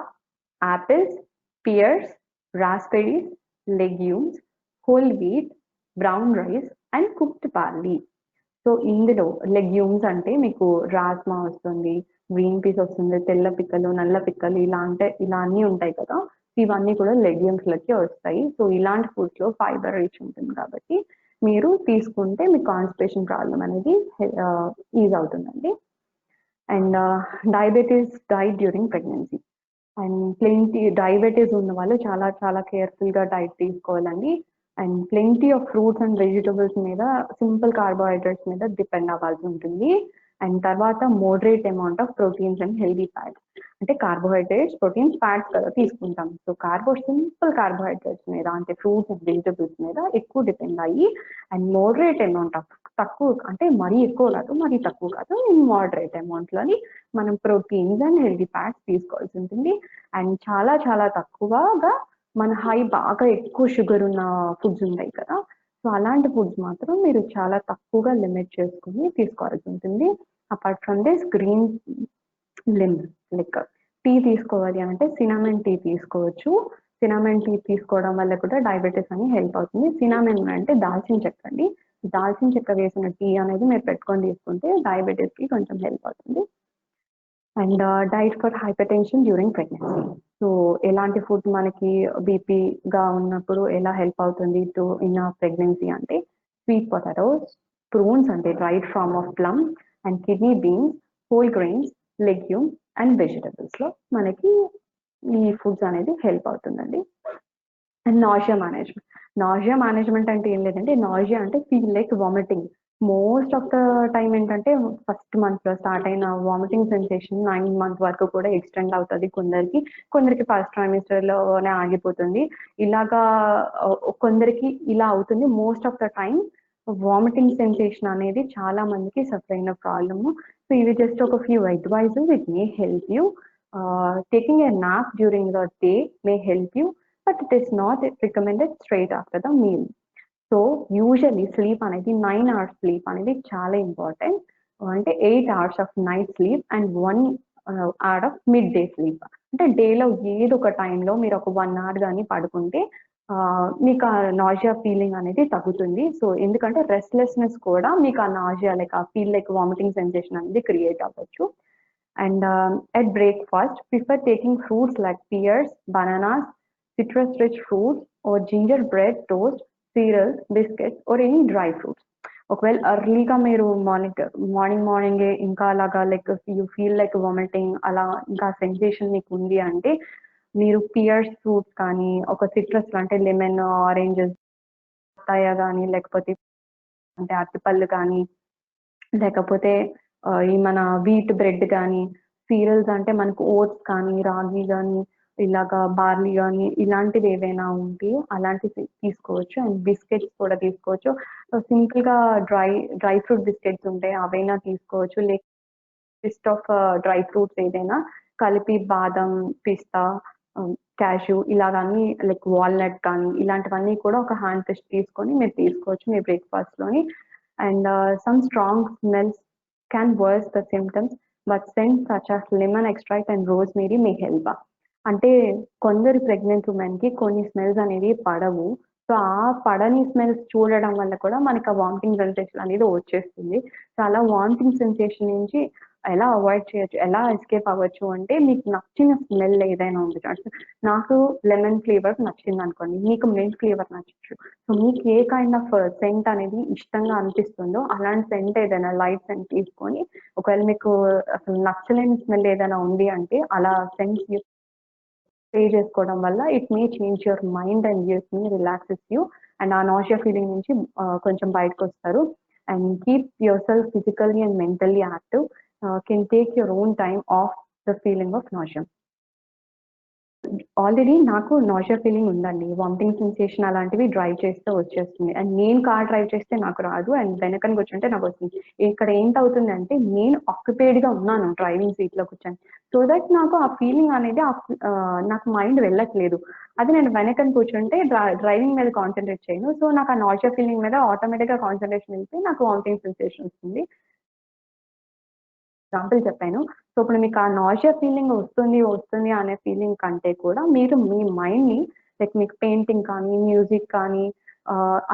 apples, pears, raspberries, legumes, whole wheat, brown rice and cooked barley. So ఇందులో లెగ్యూమ్స్ అంటే మీకు రాజ్మా వస్తుంది, గ్రీన్ పీస్ వస్తుంది, తెల్ల పిక్కలు, నల్ల పిక్కలు, ఇలా అన్నీ ఉంటాయి కదా. ఇవన్నీ కూడా లెగ్యూమ్స్లోకి వస్తాయి. సో ఇలాంటి ఫుడ్స్లో ఫైబర్ రిచ్ ఉంటుంది కాబట్టి మీరు తీసుకుంటే మీ కాన్స్టిపేషన్ ప్రాబ్లం అనేది ఈజ్ అవుతుందండి. And diet during pregnancy. And diabetes ఉన్న వాళ్ళు చాలా చాలా కేర్ఫుల్గా డైట్ తీసుకోవాలండి. And plenty of fruits and vegetables మీద, సింపుల్ కార్బోహైడ్రేట్స్ మీద డిపెండ్ అవ్వాల్సి ఉంటుంది. అండ్ తర్వాత moderate amount of proteins and healthy fats. అంటే కార్బోహైడ్రేట్స్, ప్రోటీన్స్, ఫ్యాట్స్ కదా తీసుకుంటాం. సో సింపుల్ కార్బోహైడ్రేట్స్ మీద, అంటే ఫ్రూట్స్ అండ్ వెజిటబుల్స్ మీద ఎక్కువ డిపెండ్ అయ్యి, అండ్ మోడరేట్ అమౌంట్ ఆఫ్, తక్కువ అంటే మరీ ఎక్కువ కాదు, మరీ తక్కువ కాదు, మోడరేట్ అమౌంట్లోని మనం ప్రోటీన్స్ అండ్ హెల్దీ ఫ్యాట్స్ తీసుకోవాల్సి ఉంటుంది. అండ్ చాలా చాలా తక్కువగా మన బాగా ఎక్కువ షుగర్ ఉన్న ఫుడ్స్ ఉంటాయి కదా, సో అలాంటి ఫుడ్స్ మాత్రం మీరు చాలా తక్కువగా లిమిట్ చేసుకుని తీసుకోవాల్సి ఉంటుంది. Apart from this, green like tea తీసుకోవాలి అంటే సినామన్ టీ తీసుకోవచ్చు. సినామన్ టీ తీసుకోవడం వల్ల కూడా డయాబెటీస్ అని హెల్ప్ అవుతుంది. సినామన్ అంటే దాల్చిన చెక్క అండి. దాల్చిన చెక్క వేసిన టీ అనేది మీరు పెట్టుకొని తీసుకుంటే డయాబెటీస్కి కొంచెం హెల్ప్ అవుతుంది. And diet for hypertension during pregnancy. So ఎలాంటి ఫుడ్ మనకి బీపీగా ఉన్నప్పుడు ఎలా హెల్ప్ అవుతుంది ఇన్ ప్రెగ్నెన్సీ అంటే, స్వీట్ పొటాటోస్, ప్రూన్స్ అంటే dried form of plum, and kidney beans, whole grains, legumes and వెజిటబుల్స్లో మనకి ఈ ఫుడ్స్ అనేది హెల్ప్ అవుతుందండి. అండ్ నాజియా మేనేజ్మెంట్ అంటే ఏం లేదంటే, నాజియా అంటే feel like vomiting. Most of the time ఏంటంటే, ఫస్ట్ మంత్లో స్టార్ట్ అయిన వామిటింగ్ సెన్సేషన్ 9 months వరకు కూడా ఎక్స్టెండ్ అవుతుంది కొందరికి ఫస్ట్ ట్రైమిస్టర్లోనే ఆగిపోతుంది. ఇలాగా కొందరికి ఇలా అవుతుంది. Most of the time vomiting sensation అనేది చాలా మందికి సఫర్ అయిన ప్రాబ్లము. సో ఇవి జస్ట్ ఒక few advises, it may help you. Taking a nap during the day may help you, but it is not recommended straight after the meal. So usually sleep అనేది 9 hours sleep అనేది చాలా important. అంటే 8 hours of night sleep and 1 hour of mid day sleep. అంటే డేలో ఏదో ఒక టైంలో మీరు ఒక 1 hour కానీ పడుకుంటే మీకు ఆ నాజియా ఫీలింగ్ అనేది తగ్గుతుంది. సో ఎందుకంటే రెస్ట్లెస్నెస్ కూడా మీకు ఆ నాజియా లైక్ ఆ ఫీల్ లైక్ వామిటింగ్ సెన్సేషన్ అనేది క్రియేట్ అవ్వచ్చు. And at breakfast, prefer taking fruits like pears, bananas, citrus-rich fruits, or gingerbread toast, cereals, biscuits, or any dry fruits. ఒకవేళ ఎర్లీగా మీరు మార్నింగ్ ఇంకా అలాగా like you feel like vomiting అలా ఇంకా sensation మీకు ఉంది అంటే మీరు పియర్స్ ఫ్రూట్స్ కానీ ఒక సిట్రస్ అంటే లెమన్ ఆరెంజెస్ కానీ లేకపోతే అంటే అరటిపళ్ళు కానీ లేకపోతే ఈ మన వీట్ బ్రెడ్ కానీ సీరియల్స్ అంటే మనకు ఓట్స్ కానీ రాగి కానీ ఇలాగా బార్లీ కానీ ఇలాంటివి ఏవైనా ఉంటే అలాంటివి తీసుకోవచ్చు. అండ్ బిస్కెట్స్ కూడా తీసుకోవచ్చు. సింపుల్ గా డ్రై ఫ్రూట్ బిస్కెట్స్ ఉంటాయి అవైనా తీసుకోవచ్చు. లేక లిస్ట్ ఆఫ్ డ్రై ఫ్రూట్స్ ఏదైనా కలిపి బాదం పిస్తా క్యాష్యూ ఇలాగన్నీ లైక్ వాల్నట్ కానీ ఇలాంటివన్నీ కూడా ఒక హ్యాండ్ టెస్ట్ తీసుకొని మీరు తీసుకోవచ్చు మీ బ్రేక్ఫాస్ట్ లోని. And some strong smells can worsen the symptoms, but scents such as lemon extract and rosemary may help. అంటే కొందరు ప్రెగ్నెంట్ ఉమెన్ కి కొన్ని స్మెల్స్ అనేవి పడవు. సో ఆ పడని స్మెల్స్ చూడడం వల్ల కూడా మనకి ఆ వామిటింగ్ సెన్సేషన్ అనేది వచ్చేస్తుంది. సో అలా వామిటింగ్ సెన్సేషన్ నుంచి ఎలా అవాయిడ్ చేయొచ్చు, ఎలా ఎస్కేప్ అవ్వచ్చు అంటే మీకు నచ్చిన స్మెల్ ఏదైనా ఉంది. నాకు లెమన్ ఫ్లేవర్ నచ్చింది అనుకోండి, మీకు మిల్క్ ఫ్లేవర్ నచ్చచ్చు. సో మీకు ఏ కైండ్ ఆఫ్ సెంట్ అనేది ఇష్టంగా అనిపిస్తుందో అలాంటి సెంట్ ఏదైనా లైట్ సెంట్ తీసుకొని ఒకవేళ మీకు అసలు నచ్చలేని స్మెల్ ఏదైనా ఉంది అంటే అలా సెంట్ స్ప్రే చేసుకోవడం వల్ల it may change your mind and gives me relaxes you and ఆ నాజియా ఫీలింగ్ నుంచి కొంచెం బయటకు వస్తారు. And keep yourself physically and mentally active. Can take your own time of the feeling of nausea. Already నాకు nausea feeling ఉందండి. Vomiting sensation అలాంటివి drive చేస్తే వచ్చేస్తుంది. అండ్ నేను కార్ డ్రైవ్ చేస్తే నాకు రాదు అండ్ వెనకని కూర్చుంటే నాకు వస్తుంది. ఇక్కడ ఏంటవుతుంది అంటే నేను ఆక్యుపైడ్ గా ఉన్నాను డ్రైవింగ్ సీట్ లో కూర్చొని. సో దట్ నాకు ఆ ఫీలింగ్ అనేది నాకు మైండ్ వెళ్ళట్లేదు. అది నేను వెనకని కూర్చుంటే డ్రైవింగ్ మీద కాన్సన్ట్రేట్ చేయను. సో నాకు ఆ నాజియా ఫీలింగ్ మీద ఆటోమేటిక్ గా కాన్సన్ట్రేషన్ వెళ్తే నాకు వామిటింగ్ సెన్సేషన్ వస్తుంది. ఎగ్జాంపుల్ చెప్పాను. సో ఇప్పుడు మీకు ఆ నాజియా ఫీలింగ్ వస్తుంది అనే ఫీలింగ్ కంటే కూడా మీరు మీ మైండ్ ని లైక్ మీకు పెయింటింగ్ కానీ మ్యూజిక్ కానీ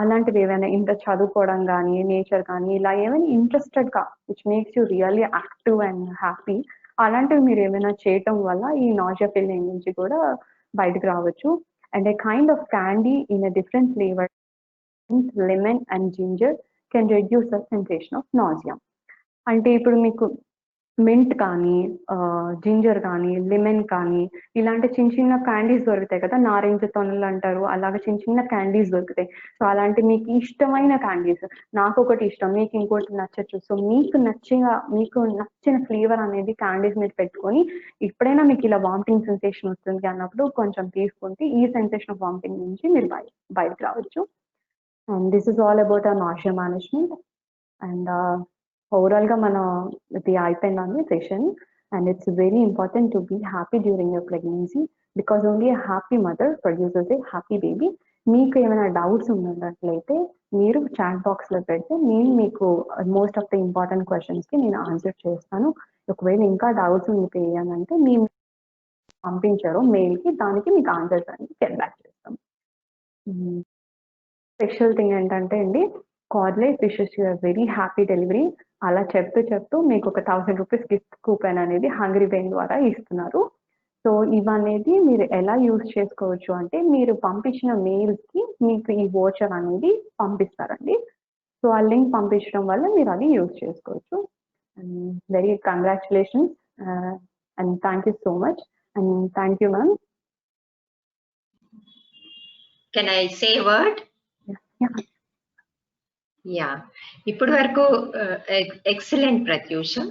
అలాంటివి ఏవైనా చదువుకోవడం కానీ నేచర్ కానీ ఇలా ఏమైనా ఇంట్రెస్టెడ్ గా which makes you really active and happy అలాంటివి మీరు ఏమైనా చేయటం వల్ల ఈ నాజియా ఫీలింగ్ నుంచి కూడా బయటకు రావచ్చు. And a kind of candy in a different flavour lemon and ginger can reduce the sensation of nausea. అంటే ఇప్పుడు మీకు మింట్ కానీ జింజర్ కానీ లెమన్ కానీ ఇలాంటి చిన్న చిన్న క్యాండీస్ దొరుకుతాయి కదా, నారింజ తొనలు అంటారు, అలాగే చిన్న చిన్న క్యాండీస్ దొరుకుతాయి. సో అలాంటి మీకు ఇష్టమైన క్యాండీస్, నాకు ఒకటి ఇష్టం మీకు ఇంకోటి నచ్చచ్చు. సో మీకు నచ్చిన ఫ్లేవర్ అనేది క్యాండీస్ మీద పెట్టుకొని ఎప్పుడైనా మీకు ఇలా వామిటింగ్ సెన్సేషన్ వస్తుంది అన్నప్పుడు కొంచెం తీసుకుంటే ఈ సెన్సేషన్ ఆఫ్ వామిటింగ్ నుంచి మీరు బయటకు రావచ్చు. And this is all about ఆ నాజియా మేనేజ్మెంట్. అండ్ ఓవరాల్ గా మన ఇది అయిపోయిందండి session. And it's very important to be happy during your pregnancy because only a happy mother produces a happy baby. మీకు ఏమైనా డౌట్స్ ఉన్నట్లయితే మీరు చాట్ బాక్స్ లో పెడితే నేను మీకు most of the important questions కి నేను ఆన్సర్ చేస్తాను. ఒకవేళ ఇంకా డౌట్స్ ఉండిపోయానంటే మేము పంపించారు మెయిల్ కి, దానికి మీకు ఆన్సర్స్ అనేది గెట్ బ్యాక్ చేస్తాం. స్పెషల్ థింగ్ ఏంటంటే అండి, Cordlife wishes you very happy delivery అలా చెప్తూ మీకు ఒక 1000 రూపీస్ గిఫ్ట్ కూపన్ అనేది హంగ్రీ బ్రెయిన్ ద్వారా ఇస్తున్నారు. సో ఇవనేది మీరు ఎలా యూజ్ చేసుకోవచ్చు అంటే మీరు పంపించిన మెయిల్స్ కి మీకు ఈ వోచర్ అనేది పంపిస్తారండి. సో ఆ లింక్ పంపించడం వల్ల మీరు అది యూజ్ చేసుకోవచ్చు. And very congratulations and thank you so much and thank you ma'am. Can I say a word? Yeah. ఇప్పటి వరకు excellent Pratyusha.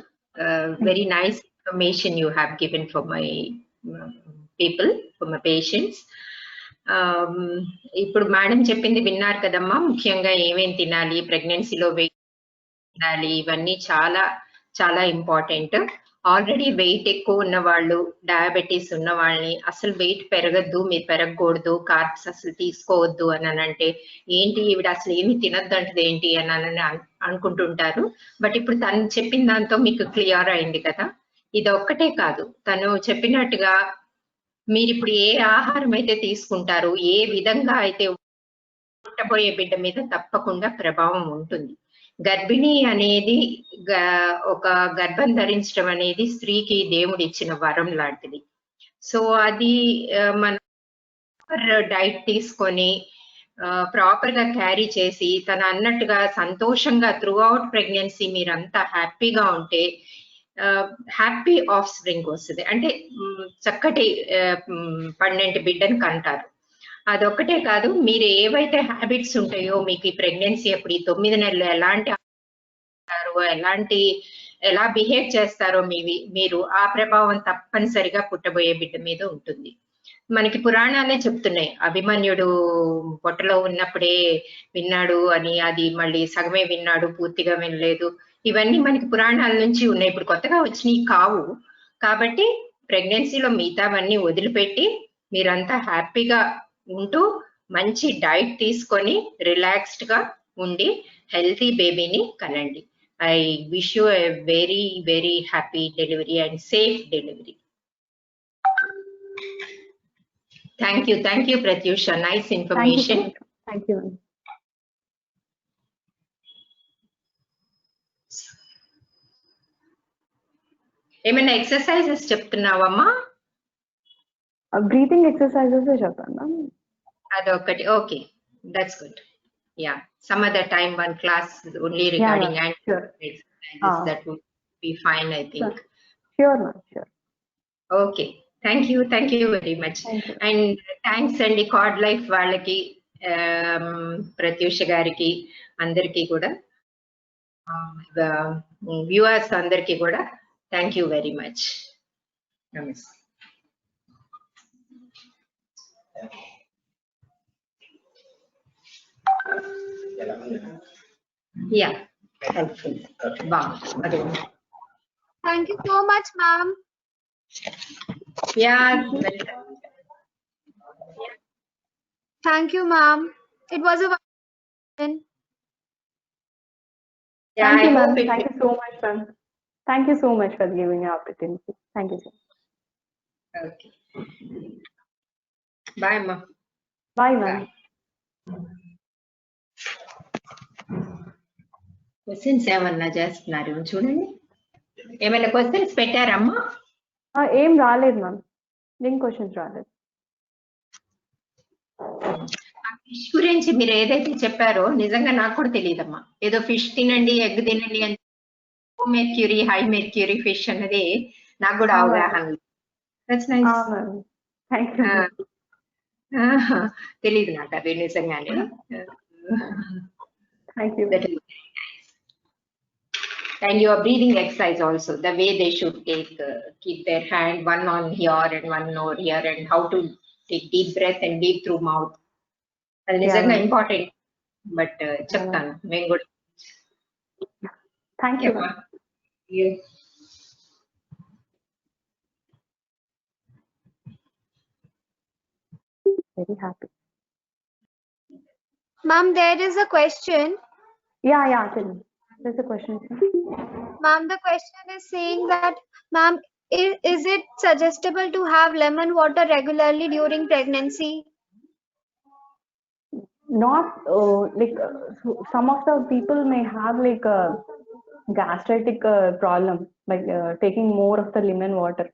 Very nice information you have given for my people, for my patients. ఇప్పుడు madam చెప్పింది విన్నారు కదమ్మా, ముఖ్యంగా ఏమేం తినాలి, ప్రెగ్నెన్సీలో వెయిట్ తినాలి, ఇవన్నీ చాలా చాలా ఇంపార్టెంట్. ఆల్రెడీ వెయిట్ ఎక్కువ ఉన్న వాళ్ళు, డయాబెటీస్ ఉన్న వాళ్ళని అసలు వెయిట్ పెరగద్దు, మీరు పెరగకూడదు, కార్బ్స్ అసలు తీసుకోవద్దు అని అంటే ఏంటి ఈవిడ అసలు ఏమి తినద్దు అంటది ఏంటి అని అనుకుంటుంటారు. బట్ ఇప్పుడు తను చెప్పిన దాంతో మీకు క్లియర్ అయింది కదా. ఇది ఒక్కటే కాదు, తను చెప్పినట్టుగా మీరు ఇప్పుడు ఏ ఆహారం అయితే తీసుకుంటారో, ఏ విధంగా అయితే పుట్టబోయే బిడ్డ మీద తప్పకుండా ప్రభావం ఉంటుంది. గర్భిణి అనేది ఒక గర్భం ధరించడం అనేది స్త్రీకి దేవుడిచ్చిన వరం లాంటిది. సో అది మన డైట్ తీసుకొని ప్రాపర్ గా క్యారీ చేసి తన అన్నట్టుగా సంతోషంగా త్రూ అవుట్ ప్రెగ్నెన్సీ మీరంతా హ్యాపీగా ఉంటే హ్యాపీ ఆఫ్ స్ప్రింగ్ వస్తుంది. అంటే చక్కటి పన్నెండు బిడ్డను కంటారు. అదొక్కటే కాదు, మీరు ఏవైతే హ్యాబిట్స్ ఉంటాయో మీకు ఈ ప్రెగ్నెన్సీ అప్పుడు ఈ 9 నెలలు ఎలా బిహేవ్ చేస్తారో మీరు ఆ ప్రభావం తప్పనిసరిగా పుట్టబోయే బిడ్డ మీద ఉంటుంది. మనకి పురాణాలే చెప్తున్నాయి, అభిమన్యుడు పొట్టలో ఉన్నప్పుడే విన్నాడు అని, అది మళ్ళీ సగమే విన్నాడు, పూర్తిగా వినలేదు. ఇవన్నీ మనకి పురాణాల నుంచి ఉన్నాయి, ఇప్పుడు కొత్తగా వచ్చినవి కావు. కాబట్టి ప్రెగ్నెన్సీలో మిగతావన్నీ వదిలిపెట్టి మీరంతా హ్యాపీగా ఉంటూ మంచి డైట్ తీసుకొని రిలాక్స్డ్ గా ఉండి హెల్తీ బేబీని కనండి. I wish you a very very happy delivery and safe delivery. Thank you, Pratyusha. Nice information. Thank you. ఏమైనా ఎక్సర్సైజెస్ చెప్తున్నావమ్మా? బ్రీతింగ్ ఎక్సర్సైజెస్ చెప్తాను. అదొకటి. Okay, that's good. Yeah, some other time one class only regarding exercises. That would be fine, I think. Sure, ma'am. Sure. Okay. Thank you very much. And thanks అండి card life వాళ్ళకి, ప్రత్యూష గారికి, అందరికీ కూడా, viewers అందరికీ కూడా thank you very much. నమస్తే. Yeah, helpful. బాగుంది. Thank you so much, ma'am. Yeah. Thank you, ma'am. It was a yeah, thank you, ma'am. Thank you so much, ma'am. Thank you so much for giving me opportunity. Thank you, sir. Okay. Bye, ma. Bye, ma'am. Questions ఏమన్నా చేస్తున్నారు చూడండి. ఏమైనా questions పెట్టారమ్మా? ఏం రాలేదు ma'am, ఏం questions రాలేదు. Fish గురించి మీరు ఏదైతే చెప్పారో నిజంగా నాకు కూడా తెలియదమ్మా. ఏదో ఫిష్ తినండి, ఎగ్ తినండి అని, మెర్క్యూరీ, హై మెర్క్యూరీ ఫిష్ అన్నది నాకు కూడా అవగాహన తెలియదు నాకు, అది నిజంగానే. And your breathing exercise also, the way they should keep their hand one on here and one over here, and how to take deep breath and leave through mouth. That is important. But cheptanu men kuda. Thank you. Yeah. Very happy. Ma'am, there is a question. Yeah, tell me. There's a question. Ma'am, the question is saying that, ma'am, is it suggestible to have lemon water regularly during pregnancy? Not some of the people may have like a gastritic problem by taking more of the lemon water.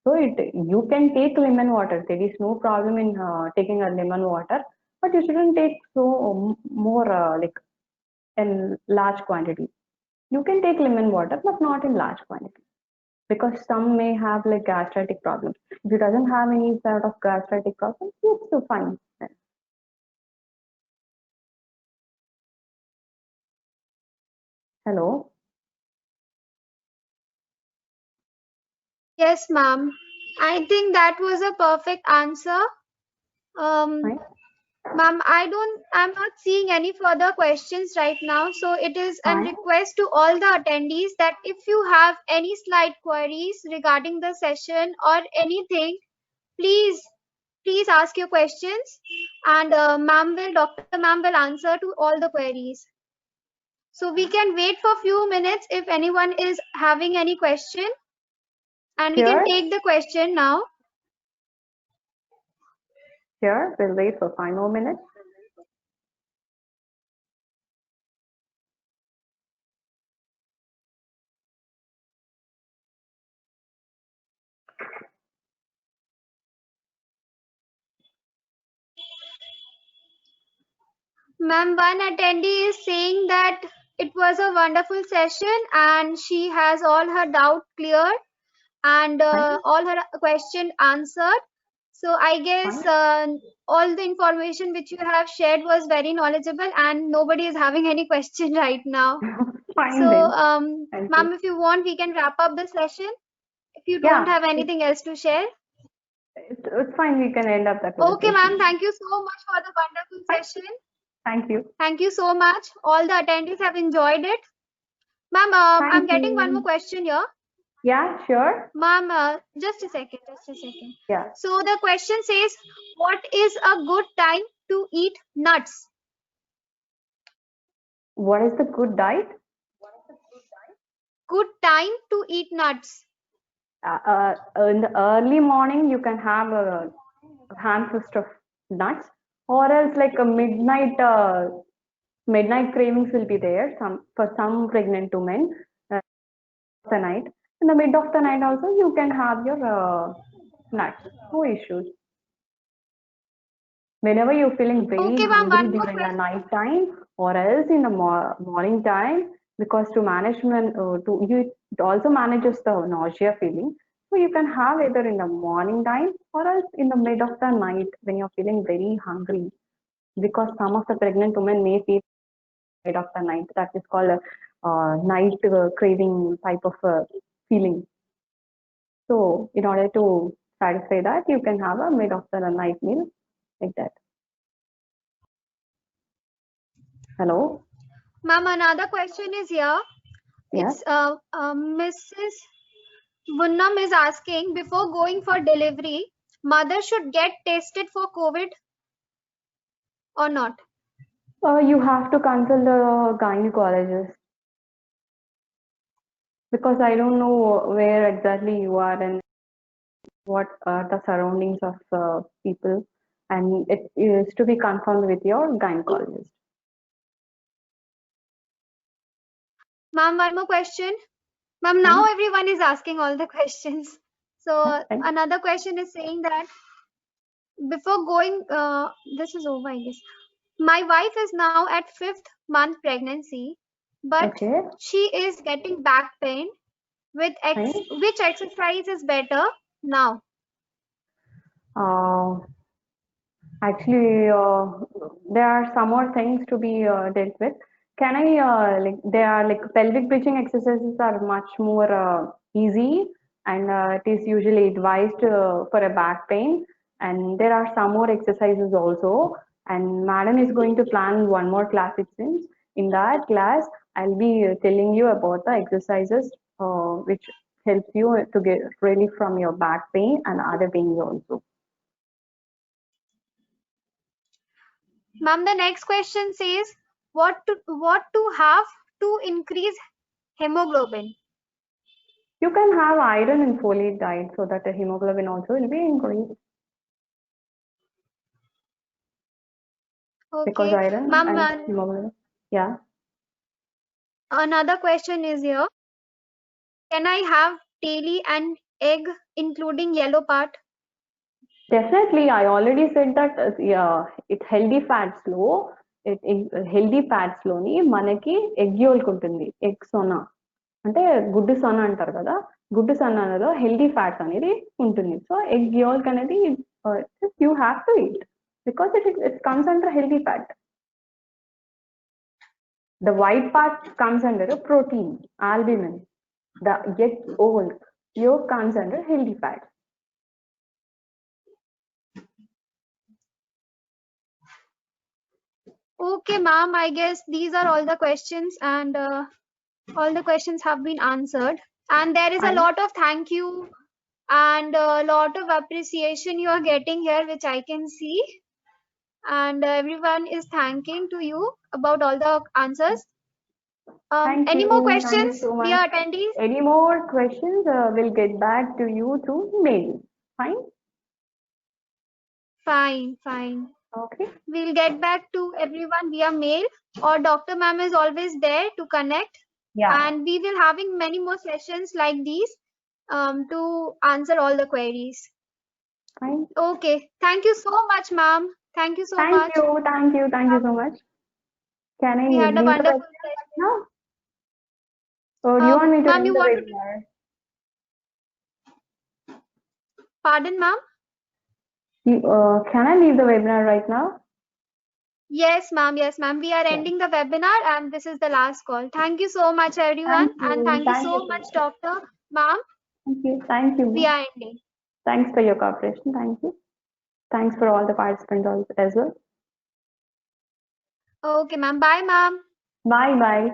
So you can take lemon water. There is no problem in taking a lemon water, but you shouldn't take so more like in large quantity. You can take lemon water, but not in large quantity, because some may have like gastritic problems. If it doesn't have any sort of gastritic problem, it's fine. Hello. Yes, ma'am. I think that was a perfect answer. Ma'am, I'm not seeing any further questions right now. So it is a request to all the attendees that if you have any slight queries regarding the session or anything, please ask your questions, and Dr. Ma'am will answer to all the queries. So we can wait for few minutes if anyone is having any question, and we can take the question now. Sure, we'll wait for 5 more minutes. Ma'am, one attendee is saying that it was a wonderful session and she has all her doubt cleared and all her question answered. So I guess all the information which you have shared was very knowledgeable and nobody is having any question right now. Fine So, then. Thank ma'am, you. if you want, we can wrap up the session. If you don't have anything else to share. It's fine. We can end up that. Okay, ma'am. Thank you so much for the wonderful session. Thank you. Thank you so much. All the attendees have enjoyed it. Ma'am, I'm getting one more question here. Yeah, sure. Ma'am, just a second. Yeah. So the question says, what is a good time to eat nuts? What is the good diet? Good time to eat nuts. In the early morning, you can have a handful of nuts, or else like a midnight cravings will be there. For some pregnant women, the night. In the mid of the night also, you can have your nuts. No issues. Whenever you're feeling very hungry during the night time, or else in the morning time, because to management, it also manages the nausea feeling. So you can have either in the morning time or else in the mid of the night when you're feeling very hungry. Because some of the pregnant women may feel mid of the night. That is called a night craving type of feeling. So in order to satisfy that, you can have a mid of the night meal like that. Hello. Ma'am, another question is here. Yes. It's Mrs. Vunnam is asking, before going for delivery, mother should get tested for COVID or not? You have to consult the gynecologist, because I don't know where exactly you are and what are the surroundings of people, and it is to be confirmed with your gynecologist. Ma'am, one more question. Ma'am, now everyone is asking all the questions. So another question is saying that before going, this is over, I guess. My wife is now at 5th month pregnancy, but she is getting back pain. Which exercise is better now? Actually, there are some more things to be dealt with. Can I there are like pelvic bridging exercises are much more easy, and it is usually advised for a back pain. And there are some more exercises also. And madam is going to plan one more class, it seems. In that class, I'll be telling you about the exercises which helps you to get relief from your back pain and other pains also. Ma'am, the next question says, what to have to increase hemoglobin? You can have iron and folate diet so that the hemoglobin also will be increased. Okay. Because iron Ma'am, and hemoglobin. Yeah. Another question is here. Can I have daily and egg including yellow part? Definitely, I already said that it's healthy fats low. Healthy fats లోని మనకి egg yolk ఉంటుంది, egg సొన అంటే గుడ్డు సొన అంటారు కదా, గుడ్డు సొనలో healthy fats అనేది ఉంటుంది. సో ఎగ్ yolk అనేది you have to eat because it comes under healthy fat. The white part comes under a protein, albumin. The egg yolk comes under healthy fat. Okay, ma'am, I guess these are all the questions, and all the questions have been answered. And there is a lot of thank you and a lot of appreciation you are getting here, which I can see. And everyone is thanking to you about all the answers. Any more questions, dear attendees? Any more questions? We'll get back to you through mail. Fine? Fine, fine. Okay. We'll get back to everyone via mail, or Dr. Ma'am is always there to connect. Yeah. And we will having many more sessions like these to answer all the queries. Fine. Okay. Thank you so much, ma'am. Thank you so much. Thank you so much. Can I We had a leave the wonderful webinar session. now? Or do you want me to Ma'am, end you the want to webinar? pardon, ma'am? Can I leave the webinar right now? Yes, ma'am. Yes, ma'am. We are Yeah. ending the webinar and this is the last call. Thank you so much, everyone. And thank you so much, Dr. Ma'am. Thank you. We are ending. Thanks for your cooperation. Thank you. Thanks for all the participants as well. Okay, ma'am. Bye, ma'am. Bye.